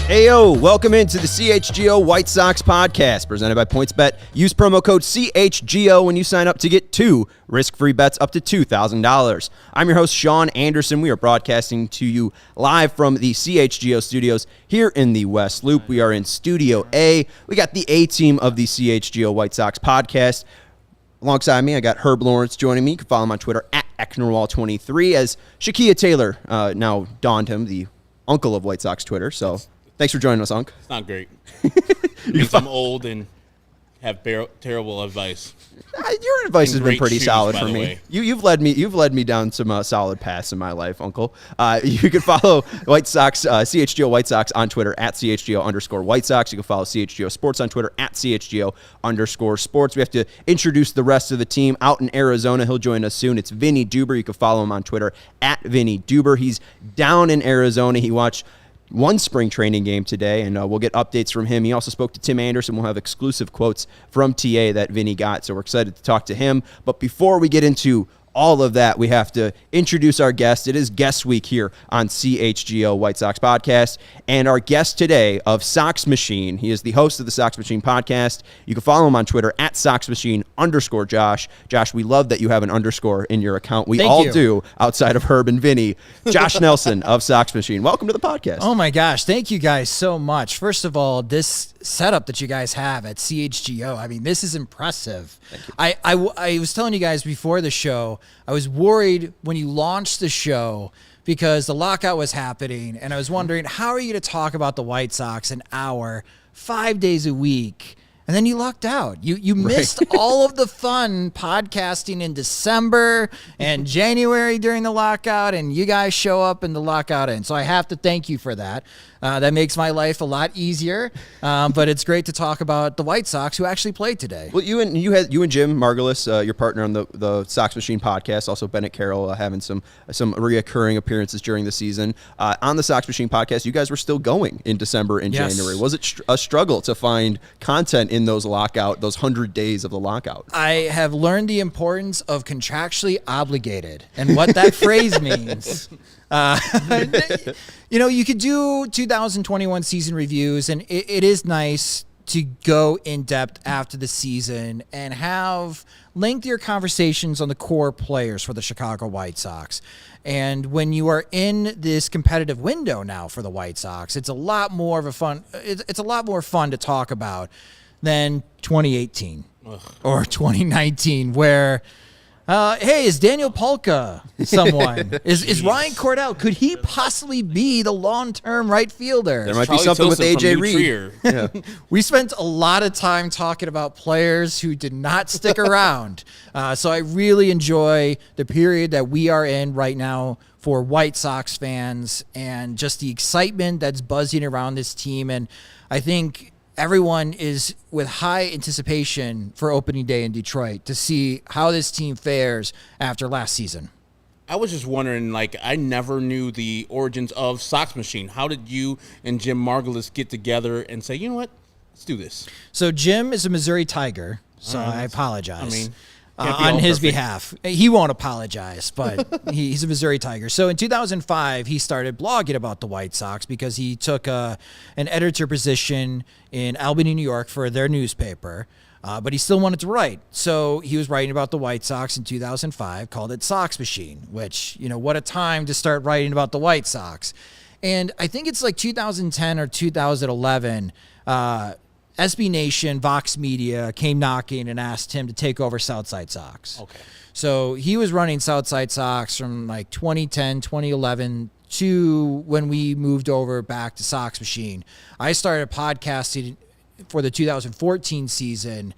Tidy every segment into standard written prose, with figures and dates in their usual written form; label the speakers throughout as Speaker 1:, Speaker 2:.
Speaker 1: Heyo, welcome into the CHGO White Sox podcast presented by PointsBet. Use promo code CHGO when you sign up to get 2 risk-free bets up to $2,000. I'm your host, Sean Anderson. We are broadcasting to you live from the CHGO studios here in the West Loop. We are in Studio A. We got the A-team of the CHGO White Sox podcast. Alongside me, I got Herb Lawrence joining me. You can follow him on Twitter at Ecknerwall23 as Shakia Taylor now donned him, the uncle of White Sox Twitter. So thanks for joining us, Unc.
Speaker 2: It's not great. Because I'm old and have terrible advice.
Speaker 1: Your advice has been pretty
Speaker 2: shoes,
Speaker 1: solid
Speaker 2: by
Speaker 1: for
Speaker 2: the
Speaker 1: me.
Speaker 2: way.
Speaker 1: You've led me down some solid paths in my life, Uncle. You can follow White Sox CHGO White Sox on Twitter at CHGO_White Sox. You can follow CHGO Sports on Twitter at CHGO_Sports. We have to introduce the rest of the team out in Arizona. He'll join us soon. It's Vinnie Duber. You can follow him on Twitter at Vinnie Duber. He's down in Arizona. He watched one spring training game today, and we'll get updates from him. He also spoke to Tim Anderson. We'll have exclusive quotes from TA that Vinny got, so we're excited to talk to him. But before we get into all of that, we have to introduce our guest. It is guest week here on CHGO White Sox podcast, and our guest today of Sox Machine. He is the host of the Sox Machine podcast. You can follow him on Twitter at SoxMachine_Josh. Josh, we love that you have an underscore in your account. We all do, outside of Herb and Vinny. Josh Nelson of Sox Machine. Welcome to the podcast.
Speaker 3: Oh my gosh, thank you guys so much. First of all, this setup that you guys have at CHGO, I mean, this is impressive.
Speaker 1: Thank you.
Speaker 3: I was telling you guys before the show, I was worried when you launched the show because the lockout was happening, and I was wondering, how are you going to talk about the White Sox an hour, 5 days a week? And then you lucked out. You missed all of the fun podcasting in December and January during the lockout, and you guys show up in the lockout end. So I have to thank you for that. That makes my life a lot easier. But it's great to talk about the White Sox who actually played today.
Speaker 1: Well, you and Jim Margulis, your partner on the Sox Machine podcast, also Bennett Carroll, having some reoccurring appearances during the season on the Sox Machine podcast. You guys were still going in December and January. Was it a struggle to find content in those 100 days of the lockout?
Speaker 3: I have learned the importance of contractually obligated and what that phrase means. You could do 2021 season reviews, and it is nice to go in depth after the season and have lengthier conversations on the core players for the Chicago White Sox. And when you are in this competitive window now for the White Sox, it's a lot more fun to talk about than 2018 or 2019, where hey, is Daniel Polka someone? is Ryan Cordell? Could he possibly be the long-term right fielder?
Speaker 1: There might be something with AJ Reed.
Speaker 3: Yeah. We spent a lot of time talking about players who did not stick around. So I really enjoy the period that we are in right now for White Sox fans and just the excitement that's buzzing around this team. And I think everyone is with high anticipation for opening day in Detroit to see how this team fares after last season.
Speaker 2: I was just wondering, I never knew the origins of Sox Machine. How did you and Jim Margulis get together and say, you know what, let's do this?
Speaker 3: So Jim is a Missouri Tiger, so I apologize.
Speaker 2: On
Speaker 3: his behalf. He won't apologize, but he's a Missouri Tiger. So in 2005, he started blogging about the White Sox because he took an editor position in Albany, New York for their newspaper, but he still wanted to write. So he was writing about the White Sox in 2005, called it Sox Machine, which, what a time to start writing about the White Sox. And I think it's 2010 or 2011, SB Nation, Vox Media came knocking and asked him to take over Southside Sox.
Speaker 2: Okay.
Speaker 3: So he was running Southside Sox from 2010, 2011 to when we moved over back to Sox Machine. I started podcasting for the 2014 season,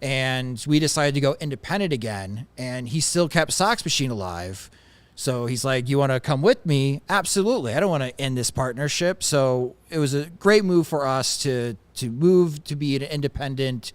Speaker 3: and we decided to go independent again, and he still kept Sox Machine alive. So he's like, you want to come with me? Absolutely. I don't want to end this partnership. So it was a great move for us to move to be an independent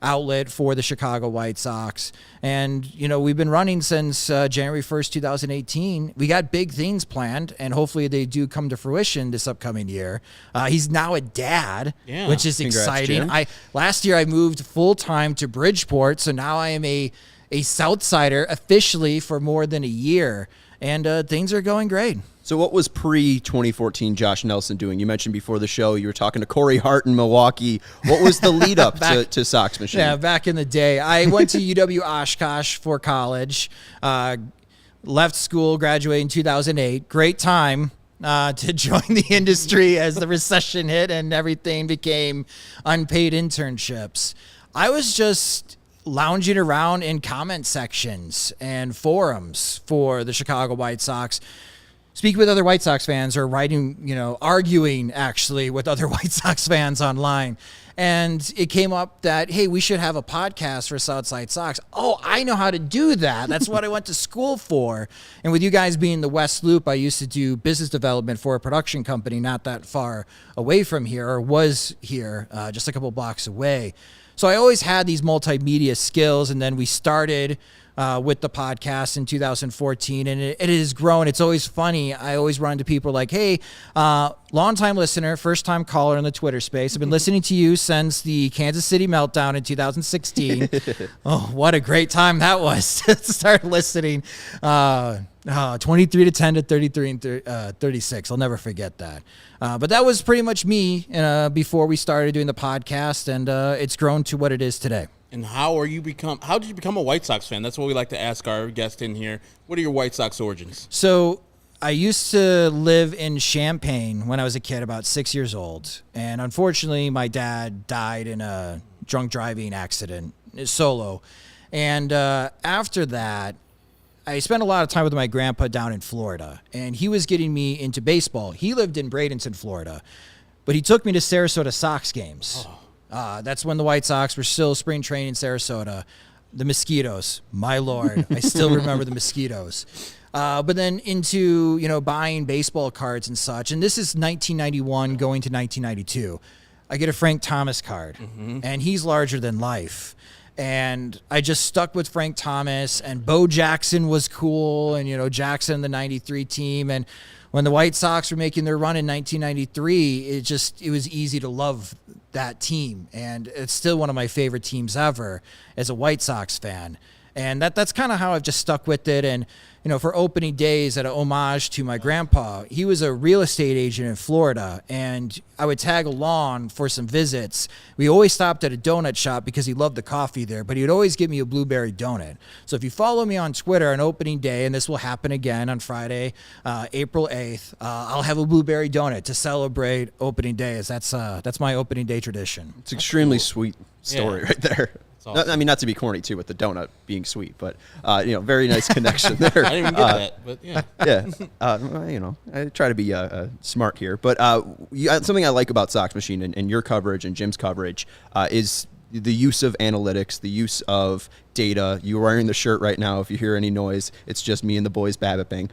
Speaker 3: outlet for the Chicago White Sox. And, we've been running since January 1st, 2018. We got big things planned, and hopefully they do come to fruition this upcoming year. He's now a dad, which is exciting.
Speaker 1: Jim.
Speaker 3: Last year I moved full-time to Bridgeport, so now I am a Southsider officially for more than a year, and things are going great.
Speaker 1: So what was pre-2014 Josh Nelson doing? You mentioned before the show you were talking to Corey Hart in Milwaukee. What was the lead up to Sox Machine?
Speaker 3: Yeah, back in the day. I went to UW Oshkosh for college, left school, graduated in 2008. Great time to join the industry as the recession hit and everything became unpaid internships. I was just lounging around in comment sections and forums for the Chicago White Sox, speaking with other White Sox fans or writing, arguing actually with other White Sox fans online. And it came up that, hey, we should have a podcast for Southside Sox. Oh, I know how to do that. That's what I went to school for. And with you guys being the West Loop, I used to do business development for a production company not that far away from here, or was here, just a couple blocks away. So I always had these multimedia skills, and then we started with the podcast in 2014, and it has grown. It's always funny. I always run into people like, hey, long-time listener, first-time caller in the Twitter space. I've been listening to you since the Kansas City meltdown in 2016. Oh, what a great time that was to start listening. 23 to 10 to 33 and 36. I'll never forget that. But that was pretty much me before we started doing the podcast, and it's grown to what it is today.
Speaker 2: And how did you become a White Sox fan? That's what we like to ask our guest in here. What are your White Sox origins?
Speaker 3: So I used to live in Champaign when I was a kid, about 6 years old. And unfortunately, my dad died in a drunk driving accident, solo. And after that, I spent a lot of time with my grandpa down in Florida. And he was getting me into baseball. He lived in Bradenton, Florida. But he took me to Sarasota Sox games. Oh. That's when the White Sox were still spring training in Sarasota. The mosquitoes, my Lord. I still remember the mosquitoes. But then into, buying baseball cards and such. And this is 1991 going to 1992. I get a Frank Thomas card, and he's larger than life. And I just stuck with Frank Thomas, and Bo Jackson was cool, and, Jackson, the 93 team. And when the White Sox were making their run in 1993, it was easy to love that team. And it's still one of my favorite teams ever as a White Sox fan. And that's kind of how I've just stuck with it. And, for opening days, at a homage to my grandpa, he was a real estate agent in Florida, and I would tag along for some visits. We always stopped at a donut shop because he loved the coffee there, but he would always give me a blueberry donut. So if you follow me on Twitter on opening day, and this will happen again on Friday, April 8th, I'll have a blueberry donut to celebrate opening day, as that's my opening day tradition.
Speaker 1: It's extremely sweet story right there. Awesome. I mean, not to be corny, too, with the donut being sweet, but, very nice connection there.
Speaker 2: I didn't even get that, but yeah.
Speaker 1: Yeah. I try to be smart here. But something I like about Sox Machine and your coverage and Jim's coverage is the use of analytics, the use of data. You're wearing the shirt right now. If you hear any noise, it's just me and the boys babbipping.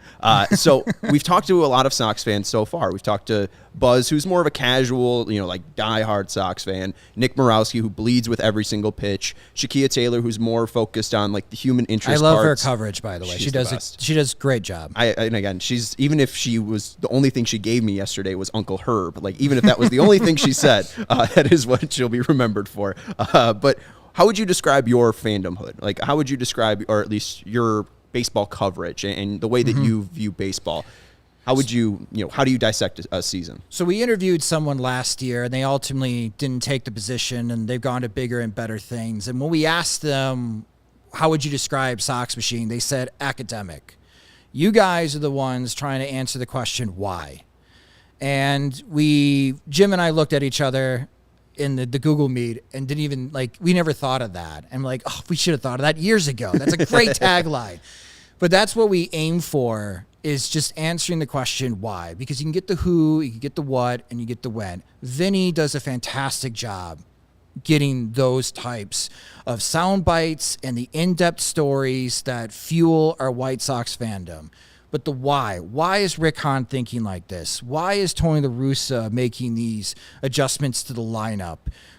Speaker 1: So we've talked to a lot of Sox fans so far. We've talked to Buzz, who's more of a casual, diehard Sox fan. Nick Morawski, who bleeds with every single pitch. Shakia Taylor, who's more focused on the human interest.
Speaker 3: I love
Speaker 1: parts.
Speaker 3: her coverage, by the way. She does a great job.
Speaker 1: And again, even if she was the only thing she gave me yesterday was Uncle Herb. Even if that was the only thing she said, that is what she'll be remembered for. But how would you describe your fandomhood? How would you describe, or at least your baseball coverage and the way that you view baseball? How would you, how do you dissect a season?
Speaker 3: So we interviewed someone last year, and they ultimately didn't take the position, and they've gone to bigger and better things. And when we asked them, how would you describe Sox Machine? They said academic. You guys are the ones trying to answer the question, why? And Jim and I looked at each other in the Google Meet and didn't even, we never thought of that. And we should have thought of that years ago. That's a great tagline. But that's what we aim for, is just answering the question why. Because you can get the who, you can get the what, and you get the when. Vinnie does a fantastic job getting those types of sound bites and the in-depth stories that fuel our White Sox fandom. But the why. Why is Rick Hahn thinking like this? Why is Tony La Russa making these adjustments to the lineup?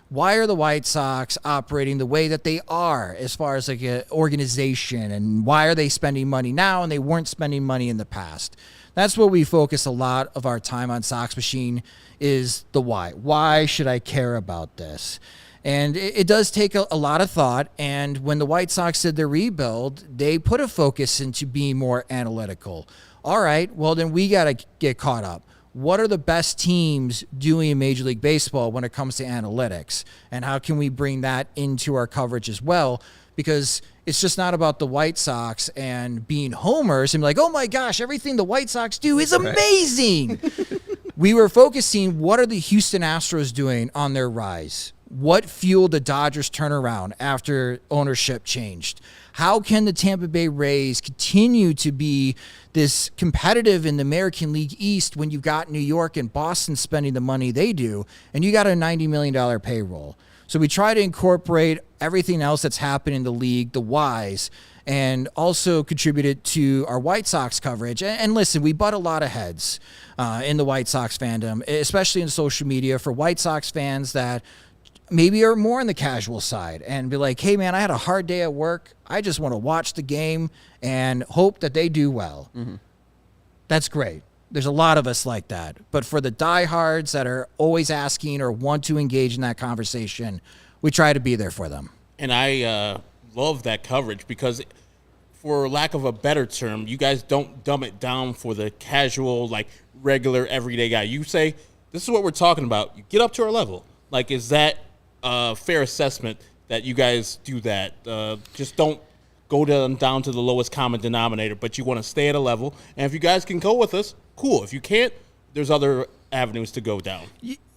Speaker 3: Why are the White Sox operating the way that they are as far as an organization? And why are they spending money now and they weren't spending money in the past? That's what we focus a lot of our time on Sox Machine, is the why. Why should I care about this? And it does take a lot of thought. And when the White Sox did their rebuild, they put a focus into being more analytical. All right, well, then we got to get caught up. What are the best teams doing in Major League Baseball when it comes to analytics? And how can we bring that into our coverage as well? Because it's just not about the White Sox and being homers and be like, oh my gosh, everything the White Sox do is amazing. We were focusing, what are the Houston Astros doing on their rise? What fueled the Dodgers turnaround after ownership changed? How can the Tampa Bay Rays continue to be this competitive in the American League East when you've got New York and Boston spending the money they do, and you got a $90 million payroll? So we try to incorporate everything else that's happened in the league, the whys, and also contribute it to our White Sox coverage. And listen, we butt a lot of heads in the White Sox fandom, especially in social media, for White Sox fans that maybe are more on the casual side and be like, hey, man, I had a hard day at work. I just want to watch the game and hope that they do well. Mm-hmm. That's great. There's a lot of us like that. But for the diehards that are always asking or want to engage in that conversation, we try to be there for them.
Speaker 2: And I love that coverage because, for lack of a better term, you guys don't dumb it down for the casual, like, regular, everyday guy. You say, this is what we're talking about. You get up to our level. Like, is that fair assessment that you guys do that? Just don't go down to the lowest common denominator, but you want to stay at a level. And if you guys can go with us, cool. If you can't, there's other avenues to go down.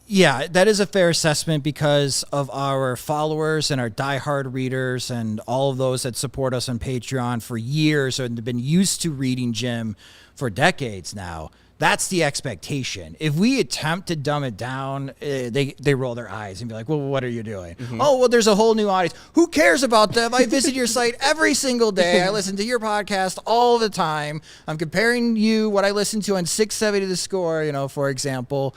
Speaker 3: Yeah, that is a fair assessment because of our followers and our diehard readers and all of those that support us on Patreon for years and have been used to reading Jim for decades now. That's the expectation. If we attempt to dumb it down, they roll their eyes and be like, well, what are you doing? Mm-hmm. Oh, well, there's a whole new audience. Who cares about them? I visit your site every single day. I listen to your podcast all the time. I'm comparing you, what I listen to on 670 The Score, for example.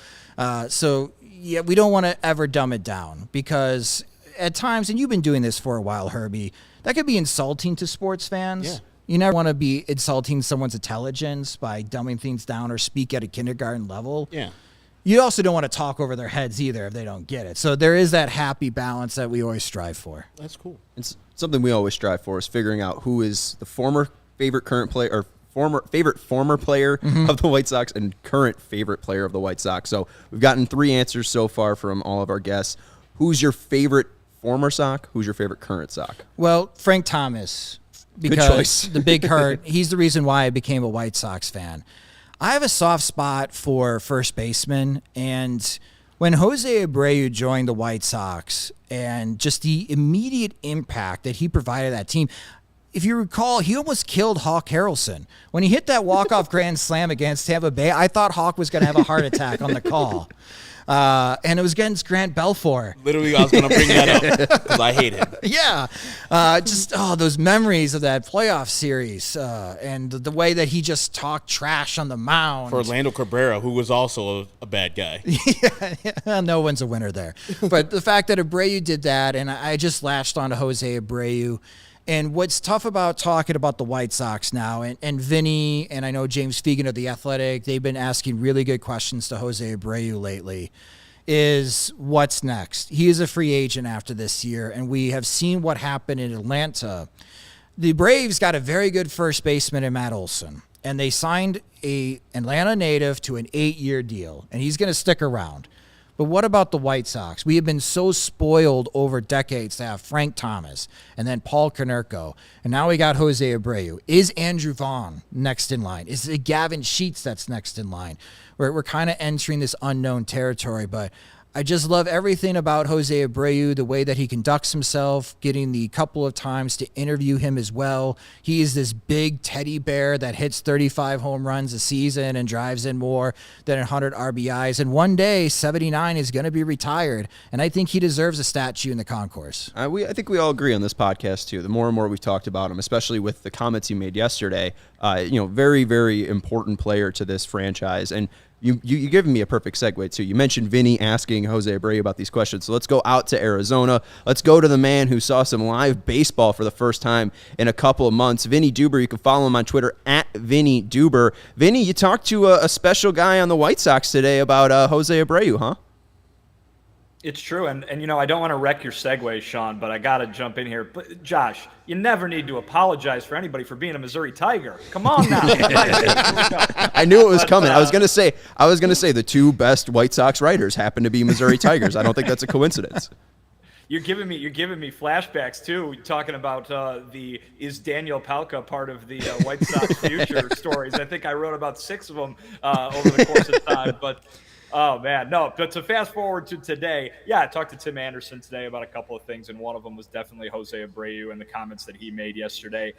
Speaker 3: So, yeah, we don't want to ever dumb it down because at times, and you've been doing this for a while, Herbie, that could be insulting to sports fans. Yeah. You never want to be insulting someone's intelligence by dumbing things down or speak at a kindergarten level.
Speaker 2: Yeah.
Speaker 3: You also don't want to talk over their heads either if they don't get it. So there is that happy balance that we always strive for.
Speaker 2: That's cool.
Speaker 1: It's something we always strive for is figuring out who is the former favorite current player or former player of the White Sox and current favorite player of the White Sox. So we've gotten 3 answers so far from all of our guests. Who's your favorite former Sox? Who's your favorite current Sox?
Speaker 3: Well, Frank Thomas. Because
Speaker 1: good choice.
Speaker 3: The big heart, he's the reason why I became a White Sox fan. I have a soft spot for first baseman, and when Jose Abreu joined the White Sox and just the immediate impact that he provided that team, if you recall, he almost killed Hawk Harrelson. When he hit that walk-off grand slam against Tampa Bay, I thought Hawk was going to have a heart attack on the call. And it was against Grant Belfour.
Speaker 2: Literally, I was going to bring that up because I hate him.
Speaker 3: Yeah. Those memories of that playoff series and the way that he just talked trash on the mound.
Speaker 2: For Orlando Cabrera, who was also a bad guy.
Speaker 3: Yeah, no one's a winner there. But the fact that Abreu did that, and I just latched on to Jose Abreu. And what's tough about talking about the White Sox now, and Vinny, and I know James Fegan of The Athletic, they've been asking really good questions to Jose Abreu lately, is what's next? He is a free agent after this year, and we have seen what happened in Atlanta. The Braves got a very good first baseman in Matt Olson, and they signed a Atlanta native to an 8-year deal, and he's going to stick around. But what about the White Sox? We have been so spoiled over decades to have Frank Thomas and then Paul Konerko. And now we got Jose Abreu. Is Andrew Vaughn next in line? Is it Gavin Sheets that's next in line? We're kind of entering this unknown territory, but I just love everything about Jose Abreu, the way that he conducts himself, getting the couple of times to interview him as well. He is this big teddy bear that hits 35 home runs a season and drives in more than 100 RBIs. And one day, 79 is going to be retired. And I think he deserves a statue in the concourse.
Speaker 1: I think we all agree on this podcast, too. The more and more we've talked about him, especially with the comments he made yesterday, very, very important player to this franchise. And You given me a perfect segue, too. You mentioned Vinny asking Jose Abreu about these questions. So let's go out to Arizona. Let's go to the man who saw some live baseball for the first time in a couple of months, Vinnie Duber. You can follow him on Twitter at Vinnie Duber. Vinny, you talked to a special guy on the White Sox today about Jose Abreu, huh?
Speaker 4: It's true, and I don't want to wreck your segue, Sean, but I got to jump in here. But Josh, you never need to apologize for anybody for being a Missouri Tiger. Come on now.
Speaker 1: I knew it was coming. I was gonna say the two best White Sox writers happen to be Missouri Tigers. I don't think that's a coincidence.
Speaker 4: You're giving me flashbacks too, talking about is Daniel Palka part of the White Sox future stories. I think I wrote about 6 of them over the course of time, but. Oh, man. No, but to fast forward to today, I talked to Tim Anderson today about a couple of things, and one of them was definitely Jose Abreu and the comments that he made yesterday.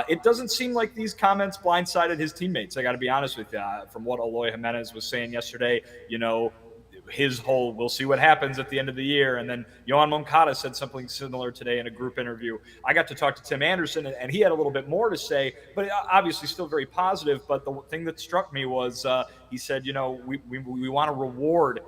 Speaker 4: It doesn't seem like these comments blindsided his teammates. I got to be honest with you. From what Eloy Jimenez was saying yesterday, his whole we'll see what happens at the end of the year. And then Yohan Moncada said something similar today in a group interview. I got to talk to Tim Anderson, and he had a little bit more to say, but obviously still very positive. But the thing that struck me was he said, we want to reward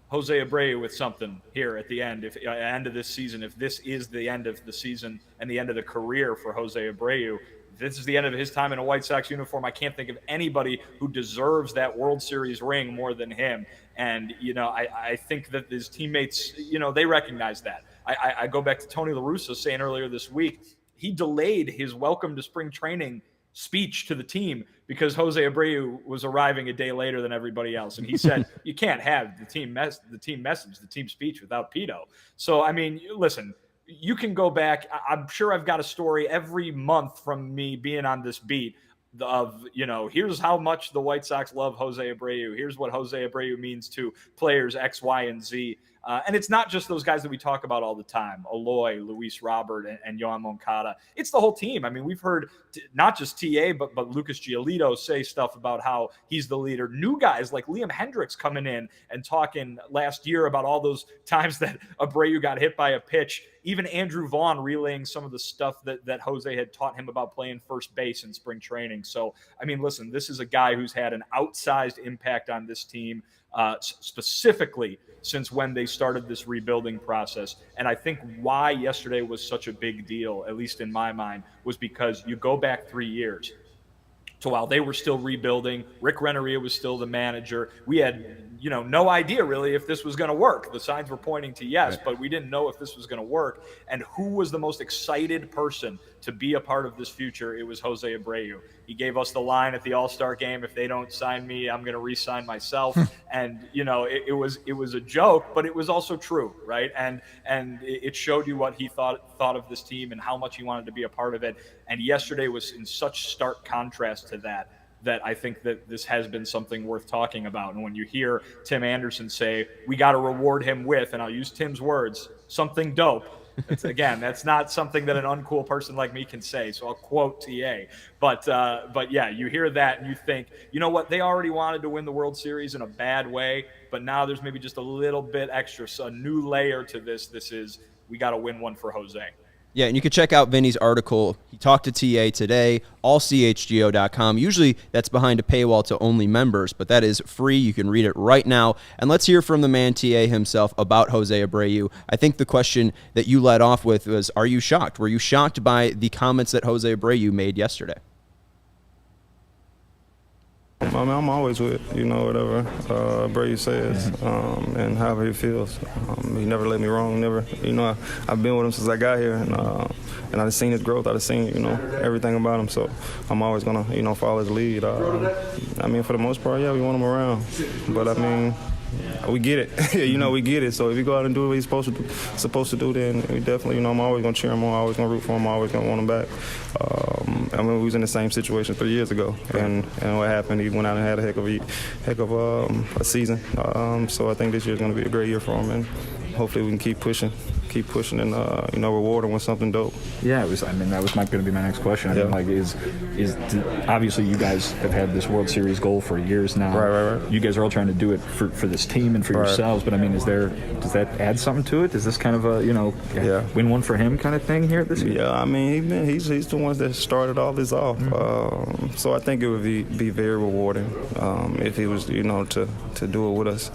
Speaker 4: Jose Abreu with something here at the end, end of this season. If this is the end of the season and the end of the career for Jose Abreu, this is the end of his time in a White Sox uniform. I can't think of anybody who deserves that World Series ring more than him. And, I think that his teammates, they recognize that. I go back to Tony La Russa saying earlier this week, he delayed his welcome to spring training speech to the team because Jose Abreu was arriving a day later than everybody else. And he said, you can't have the team message, the team speech without Pito. So, I mean, listen, you can go back. I'm sure I've got a story every month from me being on this beat of, here's how much the White Sox love Jose Abreu. Here's what Jose Abreu means to players X, Y, and Z. And it's not just those guys that we talk about all the time, Eloy, Luis Robert, and Yohan Moncada. It's the whole team. I mean, we've heard not just TA, but Lucas Giolito say stuff about how he's the leader. New guys like Liam Hendricks coming in and talking last year about all those times that Abreu got hit by a pitch. Even Andrew Vaughn relaying some of the stuff that Jose had taught him about playing first base in spring training. So, I mean, listen, this is a guy who's had an outsized impact on this team, specifically since when they started this rebuilding process. And I think why yesterday was such a big deal, at least in my mind, was because you go back 3 years. So while they were still rebuilding, Rick Renneria was still the manager. We had, no idea really if this was going to work. The signs were pointing to yes, but we didn't know if this was going to work. And who was the most excited person to be a part of this future? It was Jose Abreu. He gave us the line at the All-Star game, if they don't sign me, I'm going to re-sign myself. And, it was a joke, but it was also true, right? And it showed you what he thought of this team and how much he wanted to be a part of it. And yesterday was in such stark contrast to that I think that this has been something worth talking about. And when you hear Tim Anderson say, we got to reward him with, and I'll use Tim's words, something dope. That's not something that an uncool person like me can say. So I'll quote TA. But yeah, you hear that and you think, you know what? They already wanted to win the World Series in a bad way, but now there's maybe just a little bit extra. So a new layer to this. This is, we got to win one for Jose.
Speaker 1: Yeah, and you can check out Vinny's article. He talked to TA today, allchgo.com. Usually that's behind a paywall to only members, but that is free. You can read it right now. And let's hear from the man TA himself about Jose Abreu. I think the question that you led off with was, are you shocked? Were you shocked by the comments that Jose Abreu made yesterday?
Speaker 5: I mean, I'm always with, whatever Abreu says and however he feels. He never let me wrong, never. I've been with him since I got here, and I've seen his growth. I've seen, everything about him. So I'm always going to, follow his lead. I mean, for the most part, yeah, we want him around. But, I mean, we get it. We get it. So if you go out and do what he's supposed to do, then we definitely, I'm always going to cheer him on. I'm always going to root for him. I'm always going to want him back. I mean, we was in the same situation 3 years ago, and what happened? He went out and had a heck of a season. So I think this year's going to be a great year for him, and hopefully we can keep pushing and reward him with something dope.
Speaker 6: Yeah, that was going to be my next question. I mean, obviously you guys have had this World Series goal for years now.
Speaker 5: Right.
Speaker 6: You guys are all trying to do it for this team and for yourselves. But I mean, does that add something to it? Is this kind of a win one for him kind of thing here this year?
Speaker 5: Yeah, I mean, he's the ones that started all this off.
Speaker 6: Mm-hmm.
Speaker 5: So I think it would be very rewarding if he was to do it with us.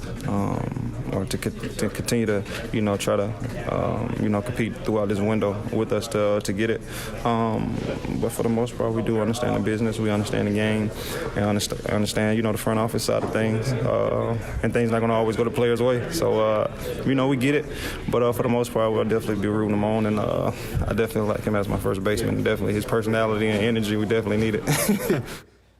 Speaker 5: to continue to, try to, compete throughout this window with us to get it. But for the most part, we do understand the business, we understand the game, and understand, the front office side of things. And things not going to always go the players' way. So, we get it. But for the most part, we'll definitely be rooting him on. And I definitely like him as my first baseman. Definitely his personality and energy, we definitely need it.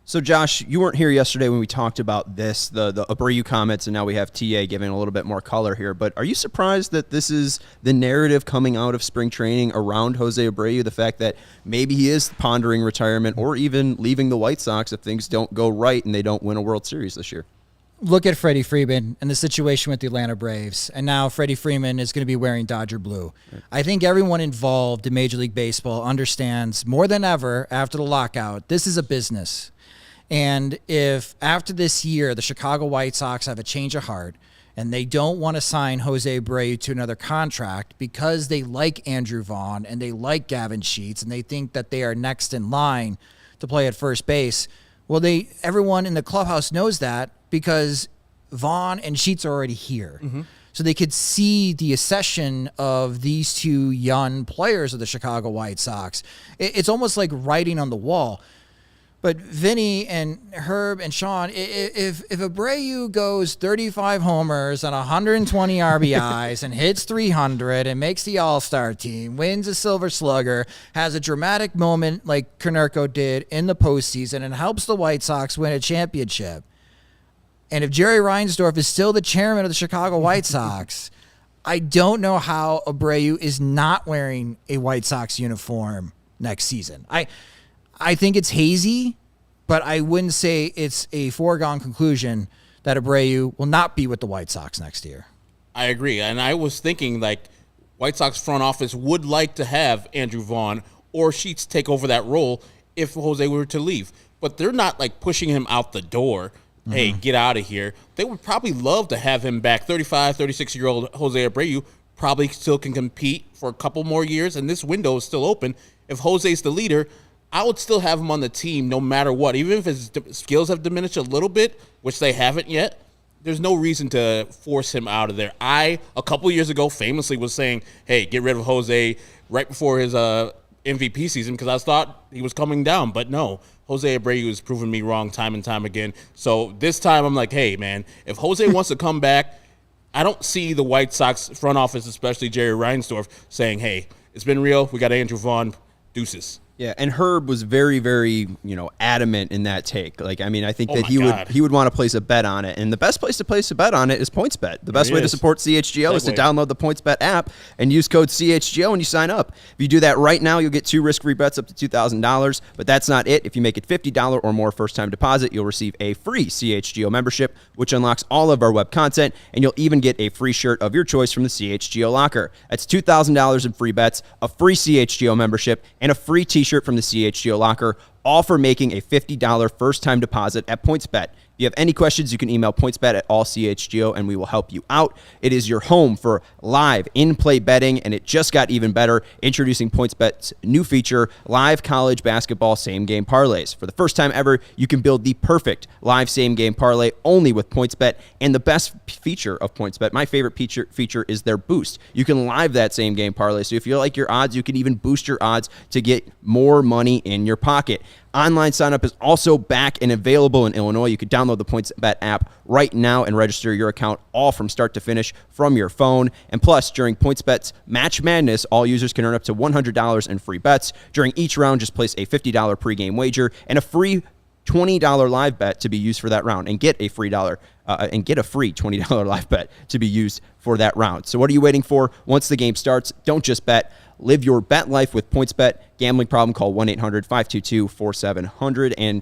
Speaker 1: So, Josh, you weren't here yesterday when we talked about this, the Abreu comments, and now we have TA giving a little bit more color here. But are you surprised that this is the narrative coming out of spring training around Jose Abreu, the fact that maybe he is pondering retirement or even leaving the White Sox if things don't go right and they don't win a World Series this year?
Speaker 3: Look at Freddie Freeman and the situation with the Atlanta Braves. And now Freddie Freeman is going to be wearing Dodger blue. Right. I think everyone involved in Major League Baseball understands more than ever after the lockout, this is a business. And if after this year, the Chicago White Sox have a change of heart and they don't want to sign Jose Abreu to another contract because they like Andrew Vaughn and they like Gavin Sheets and they think that they are next in line to play at first base, well, everyone in the clubhouse knows that because Vaughn and Sheets are already here. Mm-hmm. So they could see the accession of these two young players of the Chicago White Sox. It's almost like writing on the wall. But Vinny and Herb and Sean, if Abreu goes 35 homers and 120 RBIs and hits 300 and makes the All-Star team, wins a Silver Slugger, has a dramatic moment like Konerko did in the postseason and helps the White Sox win a championship, and if Jerry Reinsdorf is still the chairman of the Chicago White Sox, I don't know how Abreu is not wearing a White Sox uniform next season. I think it's hazy, but I wouldn't say it's a foregone conclusion that Abreu will not be with the White Sox next year.
Speaker 2: I agree. And I was thinking, White Sox front office would like to have Andrew Vaughn or Sheets take over that role if Jose were to leave. But they're not, pushing him out the door. Mm-hmm. Hey, get out of here. They would probably love to have him back. 35, 36-year-old Jose Abreu probably still can compete for a couple more years, and this window is still open. If Jose's the leader, I would still have him on the team no matter what. Even if his skills have diminished a little bit, which they haven't yet, there's no reason to force him out of there. A couple years ago, famously was saying, hey, get rid of Jose right before his MVP season because I thought he was coming down. But no, Jose Abreu has proven me wrong time and time again. So this time I'm like, hey, man, if Jose wants to come back, I don't see the White Sox front office, especially Jerry Reinsdorf, saying, hey, it's been real. We got Andrew Vaughn. Deuces.
Speaker 1: Yeah, and Herb was very, very, adamant in that take. I think that he would want to place a bet on it. And the best place to place a bet on it is PointsBet. The best way to support CHGO is to download the PointsBet app and use code CHGO when you sign up. If you do that right now, you'll get 2 risk-free bets up to $2,000. But that's not it. If you make it $50 or more first-time deposit, you'll receive a free CHGO membership, which unlocks all of our web content, and you'll even get a free shirt of your choice from the CHGO locker. That's $2,000 in free bets, a free CHGO membership, and a free t-shirt from the CHGO locker, all for making a $50 first-time deposit at PointsBet. If you have any questions, you can email pointsbet@allchgo, and we will help you out. It is your home for live in-play betting, and it just got even better, introducing PointsBet's new feature, live college basketball same-game parlays. For the first time ever, you can build the perfect live same-game parlay only with PointsBet, and the best feature of PointsBet, my favorite feature is their boost. You can live that same-game parlay, so if you like your odds, you can even boost your odds to get more money in your pocket. Online sign-up is also back and available in Illinois. You can download the PointsBet app right now and register your account all from start to finish from your phone. And plus, during PointsBet's Match Madness, all users can earn up to $100 in free bets. During each round, just place a $50 pregame wager and a free $20 live bet to be used for that round, and get a free $20 live bet to be used for that round. So what are you waiting for? Once the game starts, don't just bet. Live your bet life with PointsBet. Gambling problem, call 1-800-522-4700. And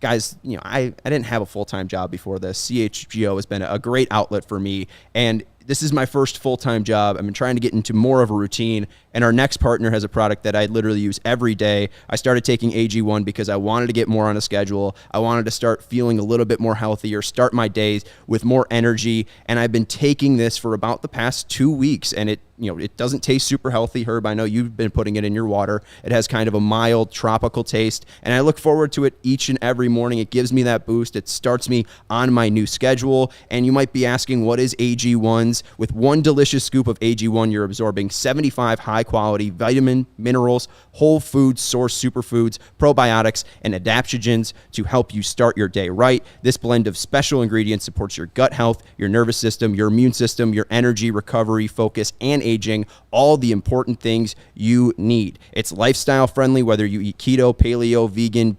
Speaker 1: guys, I didn't have a full-time job before this. CHGO has been a great outlet for me, and this is my first full-time job. I've been trying to get into more of a routine, and And our next partner has a product that I literally use every day. I started taking AG1 because I wanted to get more on a schedule. I wanted to start feeling a little bit more healthier, start my days with more energy. And I've been taking this for about the past 2 weeks, and it doesn't taste super healthy, Herb. I know you've been putting it in your water. It has kind of a mild tropical taste, and I look forward to it each and every morning. It gives me that boost. It starts me on my new schedule. And you might be asking, what is AG1s? With one delicious scoop of AG1, you're absorbing 75 high-quality vitamin, minerals, whole food source superfoods, probiotics, and adaptogens to help you start your day right. This blend of special ingredients supports your gut health, your nervous system, your immune system, your energy, recovery, focus, and aging, all the important things you need. It's lifestyle friendly, whether you eat keto, paleo, vegan,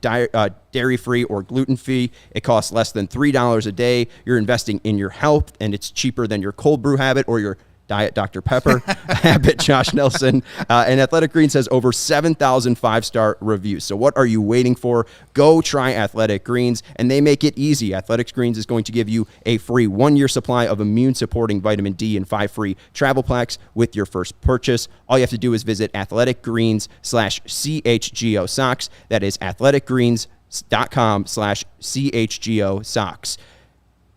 Speaker 1: dairy-free, or gluten-free. It costs less than $3 a day. You're investing in your health, and it's cheaper than your cold brew habit or your Diet Dr. Pepper habit, Josh Nelson. And Athletic Greens has over 7,000 five-star reviews. So what are you waiting for? Go try Athletic Greens, and they make it easy. Athletic Greens is going to give you a free 1-year supply of immune-supporting vitamin D and 5 free travel packs with your first purchase. All you have to do is visit athleticgreens.com/CHGO Socks. That is athleticgreens.com/CHGO Socks.